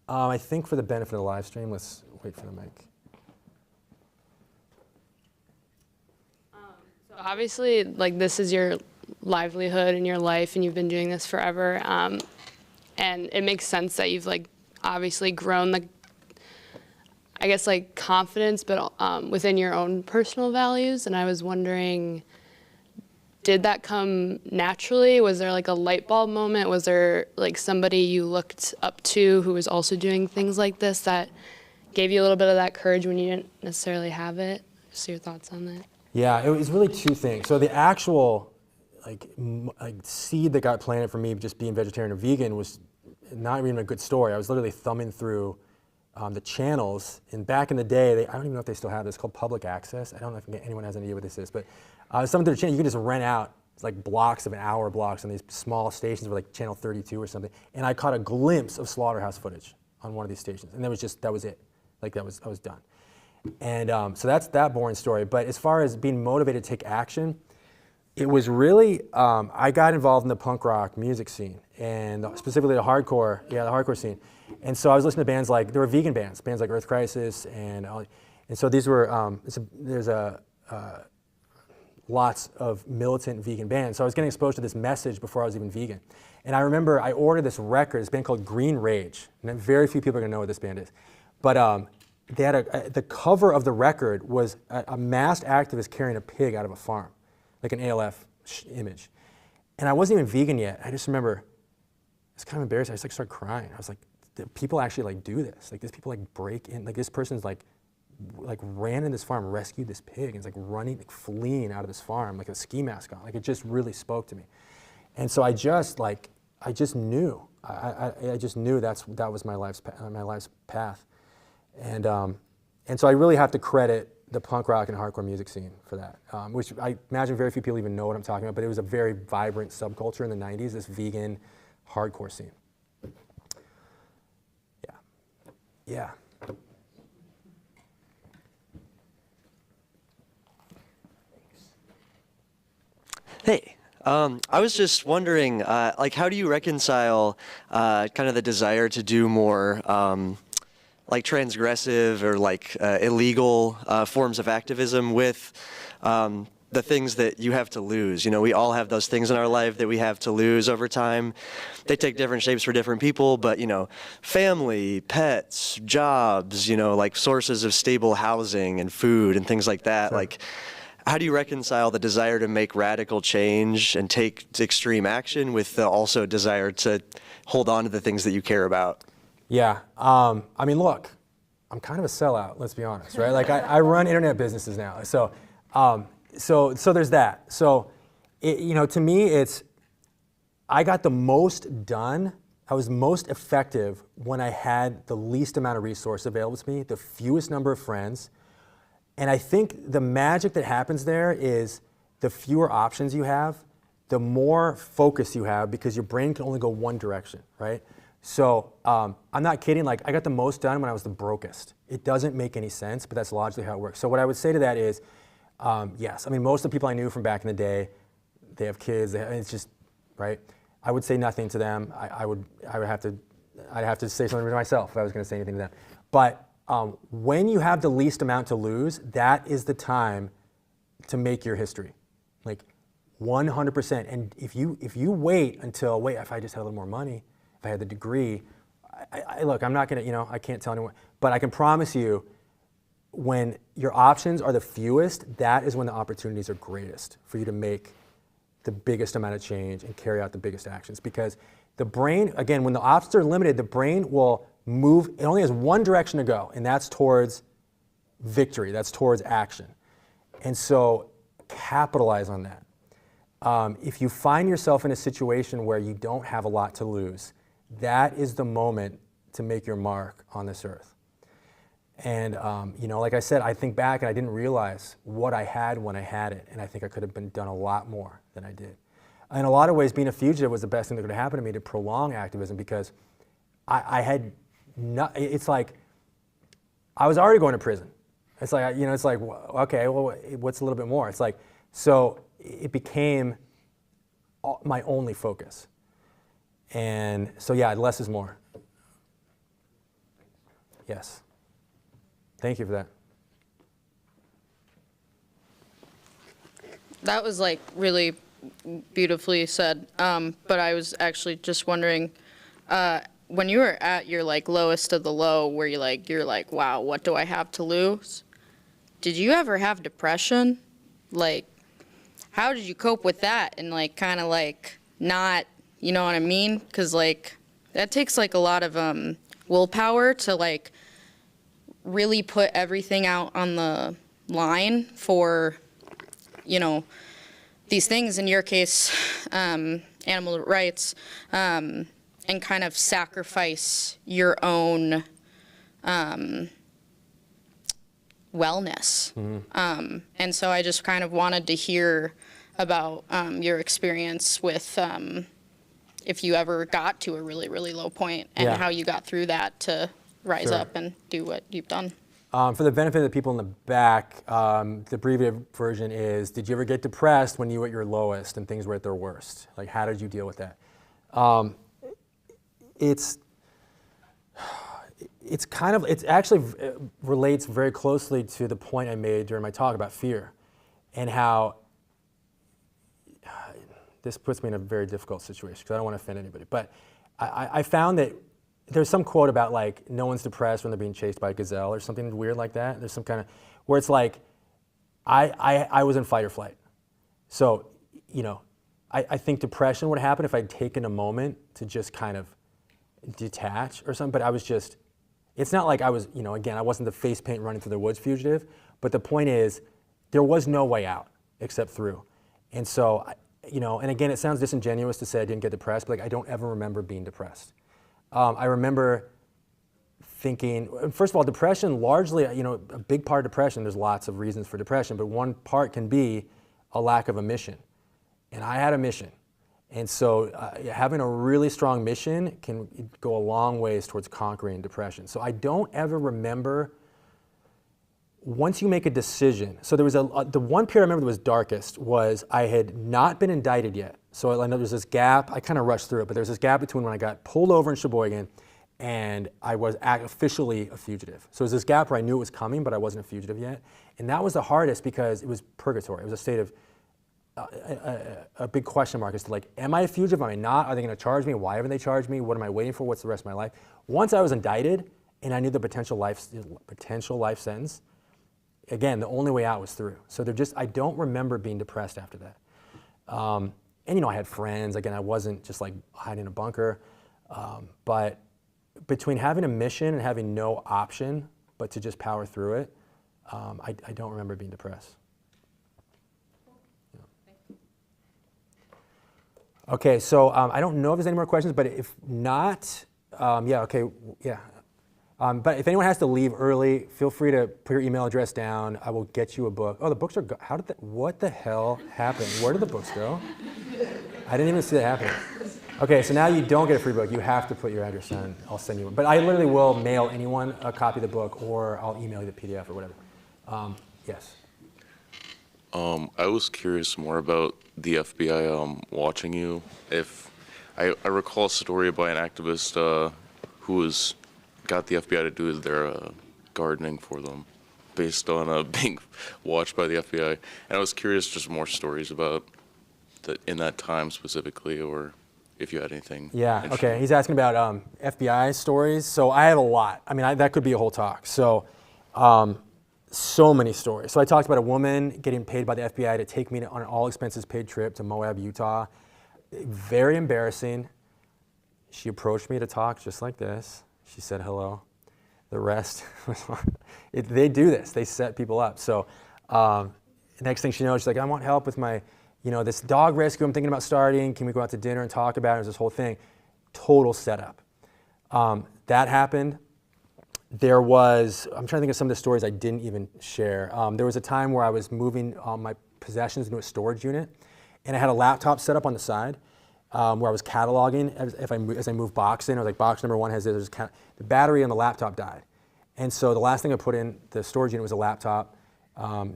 I think for the benefit of the live stream, let's wait for the mic. So obviously, like, this is your livelihood and your life, and you've been doing this forever. And it makes sense that you've, like, obviously grown the, I guess, like, confidence, but within your own personal values. And I was wondering, did that come naturally? Was there like a light bulb moment? Was there like somebody you looked up to who was also doing things like this that gave you a little bit of that courage when you didn't necessarily have it? Just your thoughts on that. Yeah, it was really two things. So the actual like seed that got planted for me just being vegetarian or vegan was not even a good story. I was literally thumbing through the channels, and back in the day, I don't even know if they still have this, called public access. I don't know if anyone has any idea what this is, but some of the channels, you can just rent out like blocks of an hour blocks on these small stations, were like channel 32 or something, and I caught a glimpse of slaughterhouse footage on one of these stations, and that was it. Like I was done. And so that's that boring story. But as far as being motivated to take action, it was really, I got involved in the punk rock music scene, and specifically the hardcore scene. And so I was listening to bands like, there were vegan bands like Earth Crisis, and so these were, there's lots of militant vegan bands. So I was getting exposed to this message before I was even vegan. And I remember I ordered this record, this band called Green Rage, and very few people are gonna know what this band is. But they had the cover of the record was a masked activist carrying a pig out of a farm, like an ALF image. And I wasn't even vegan yet. I just remember, it's kind of embarrassing. I just like started crying. I was like, people actually like do this. Like these people like break in, like this person's like ran in this farm, rescued this pig, and is like running, like fleeing out of this farm, like a ski mask on. Like it just really spoke to me. And so I just knew. I just knew that was my life's path. And so I really have to credit the punk rock and hardcore music scene for that, which I imagine very few people even know what I'm talking about, but it was a very vibrant subculture in the 90s, this vegan hardcore scene. Yeah. Hey, I was just wondering, like, how do you reconcile kind of the desire to do more like transgressive or like illegal forms of activism with the things that you have to lose? You know, we all have those things in our life that we have to lose over time. They take different shapes for different people, but, you know, family, pets, jobs, you know, like sources of stable housing and food and things like that. Sure. Like, how do you reconcile the desire to make radical change and take extreme action with the also desire to hold on to the things that you care about? Yeah, I mean, look, I'm kind of a sellout, let's be honest, right? Like I run internet businesses now. So there's that. So, you know, to me, I got the most done. I was most effective when I had the least amount of resources available to me, the fewest number of friends. And I think the magic that happens there is the fewer options you have, the more focus you have, because your brain can only go one direction, right? So I'm not kidding, like I got the most done when I was the brokest. It doesn't make any sense, but that's logically how it works. So what I would say to that is, yes, I mean, most of the people I knew from back in the day, they have kids, it's just, right? I would say nothing to them. I'd have to say something to myself if I was gonna say anything to them. But when you have the least amount to lose, that is the time to make your history, like 100%. And if you wait until, if I just had a little more money, if I had the degree, look, I'm not gonna, I can't tell anyone, but I can promise you, when your options are the fewest, that is when the opportunities are greatest for you to make the biggest amount of change and carry out the biggest actions. Because the brain, again, when the options are limited, the brain will move, it only has one direction to go, and that's towards victory, that's towards action. And so capitalize on that. If you find yourself in a situation where you don't have a lot to lose, that is the moment to make your mark on this earth. And like I said, I think back and I didn't realize what I had when I had it, and I think I could have done a lot more than I did. In a lot of ways, being a fugitive was the best thing that could have happened to me to prolong activism, because I had not, it's like I was already going to prison. It's like, it's like, okay, well, what's a little bit more? It's like, so it became my only focus. And so yeah, less is more. Yes. Thank you for that. That was like really beautifully said. But I was actually just wondering, when you were at your like lowest of the low, where you're like, wow, what do I have to lose? Did you ever have depression? Like, how did you cope with that? And like, kind of like not, you know what I mean? Because like, that takes like a lot of willpower to like really put everything out on the line for, these things, in your case, animal rights, and kind of sacrifice your own wellness. Mm-hmm. And so I just kind of wanted to hear about your experience with if you ever got to a really, really low point, and how you got through that to rise up and do what you've done. For the benefit of the people in the back, the abbreviated version is, did you ever get depressed when you were at your lowest and things were at their worst? Like, how did you deal with that? It actually relates very closely to the point I made during my talk about fear, and how this puts me in a very difficult situation because I don't want to offend anybody. But I found that there's some quote about like, no one's depressed when they're being chased by a gazelle or something weird like that. There's some kind of, where it's like, I was in fight or flight. So, I think depression would happen if I'd taken a moment to just kind of detach or something, but I was just, it's not like I was, again, I wasn't the face paint running through the woods fugitive, but the point is, there was no way out except through. And so, and again, it sounds disingenuous to say I didn't get depressed, but like, I don't ever remember being depressed. I remember thinking, first of all, depression largely, a big part of depression, there's lots of reasons for depression, but one part can be a lack of a mission. And I had a mission. And so having a really strong mission can go a long ways towards conquering depression. So I don't ever remember, once you make a decision, so there was the one period I remember that was darkest was I had not been indicted yet. So I know there's this gap, I kind of rushed through it, but there's this gap between when I got pulled over in Sheboygan and I was officially a fugitive. So there's this gap where I knew it was coming, but I wasn't a fugitive yet. And that was the hardest because it was purgatory. It was a state of a big question mark as to like, am I a fugitive? Am I not? Are they going to charge me? Why haven't they charged me? What am I waiting for? What's the rest of my life? Once I was indicted and I knew the potential life sentence, again, the only way out was through. So I don't remember being depressed after that. And I had friends. Again, I wasn't just like hiding in a bunker. But between having a mission and having no option but to just power through it, I don't remember being depressed. Okay, so I don't know if there's any more questions, but if not, but if anyone has to leave early, feel free to put your email address down. I will get you a book. Oh, the books are what the hell happened? Where did the books go? I didn't even see that happen. Okay, so now you don't get a free book. You have to put your address down. I'll send you one. But I literally will mail anyone a copy of the book, or I'll email you the PDF or whatever. Yes. I was curious more about the FBI watching you. If I recall a story about an activist who got the FBI to do their gardening for them based on being watched by the FBI. And I was curious, just more stories about in that time specifically, or if you had anything. Yeah, okay. He's asking about FBI stories. So I have a lot. I mean, that could be a whole talk. So So many stories. So I talked about a woman getting paid by the FBI to take me on an all expenses paid trip to Moab, Utah. Very embarrassing. She approached me to talk just like this. She said hello. The rest, they do this. They set people up. So next thing she knows, she's like, I want help with my, this dog rescue I'm thinking about starting. Can we go out to dinner and talk about it? It was this whole thing. Total setup. That happened. There was, I'm trying to think of some of the stories I didn't even share. There was a time where I was moving my possessions into a storage unit, and I had a laptop set up on the side where I was cataloging as I moved box in. I was like, box number 1 has this. The battery on the laptop died. And so the last thing I put in the storage unit was a laptop,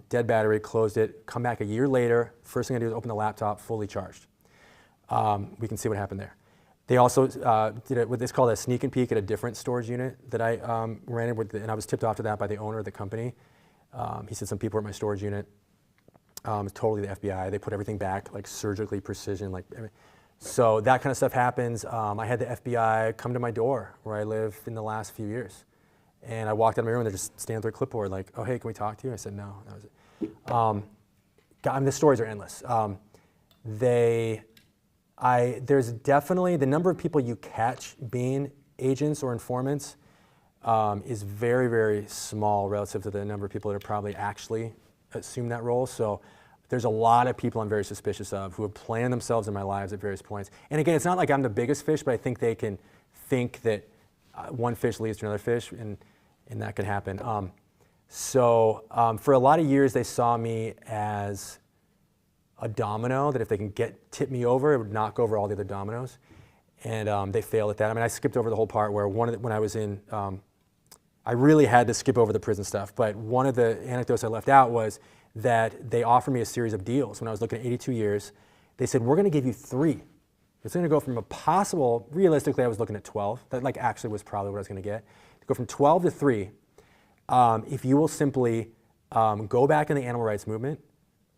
dead battery, closed it, come back a year later. First thing I do is open the laptop, fully charged. We can see what happened there. They also did what is called a sneak and peek at a different storage unit that I ran with, and I was tipped off to that by the owner of the company. He said some people were at my storage unit. It's totally the FBI. They put everything back, like surgically precision. So that kind of stuff happens. I had the FBI come to my door where I live in the last few years. And I walked out of my room and they're just standing with their clipboard like, oh, hey, can we talk to you? I said, no, that was it. The stories are endless. There's definitely, the number of people you catch being agents or informants is very, very small relative to the number of people that are probably actually assume that role. So there's a lot of people I'm very suspicious of who have planned themselves in my lives at various points. And again, it's not like I'm the biggest fish, but I think they can think that one fish leads to another fish, and that can happen. For a lot of years, they saw me as a domino, that if they can tip me over, it would knock over all the other dominoes. And they failed at that. I mean, I skipped over the whole part where when I was in, I really had to skip over the prison stuff, but one of the anecdotes I left out was that they offered me a series of deals. When I was looking at 82 years, they said, we're gonna give you 3. It's gonna go from a possible, realistically I was looking at 12, that actually was probably what I was gonna get, to go from 12 to 3, if you will simply go back in the animal rights movement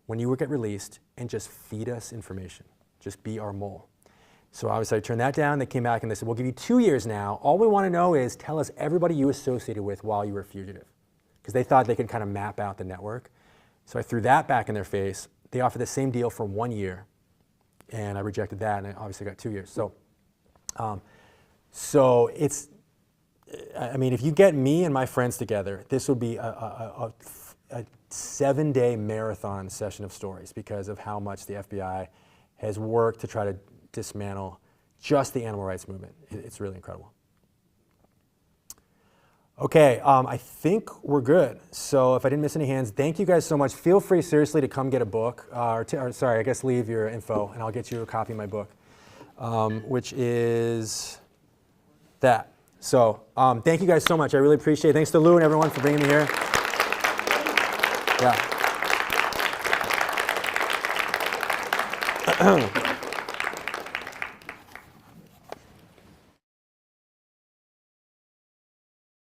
when you get released and just feed us information, just be our mole. So obviously I turned that down. They came back and they said, we'll give you 2 years now. All we want to know is tell us everybody you associated with while you were a fugitive. Because they thought they could kind of map out the network. So I threw that back in their face. They offered the same deal for 1 year. And I rejected that, and I obviously got 2 years. So it's, I mean, if you get me and my friends together, this would be a 7-day marathon session of stories because of how much the FBI has worked to try to dismantle just the animal rights movement. It's really incredible. Okay, I think we're good. So if I didn't miss any hands, thank you guys so much. Feel free, seriously, to come get a book, leave your info, and I'll get you a copy of my book, which is that. So thank you guys so much. I really appreciate it. Thanks to Lou and everyone for bringing me here. Yeah.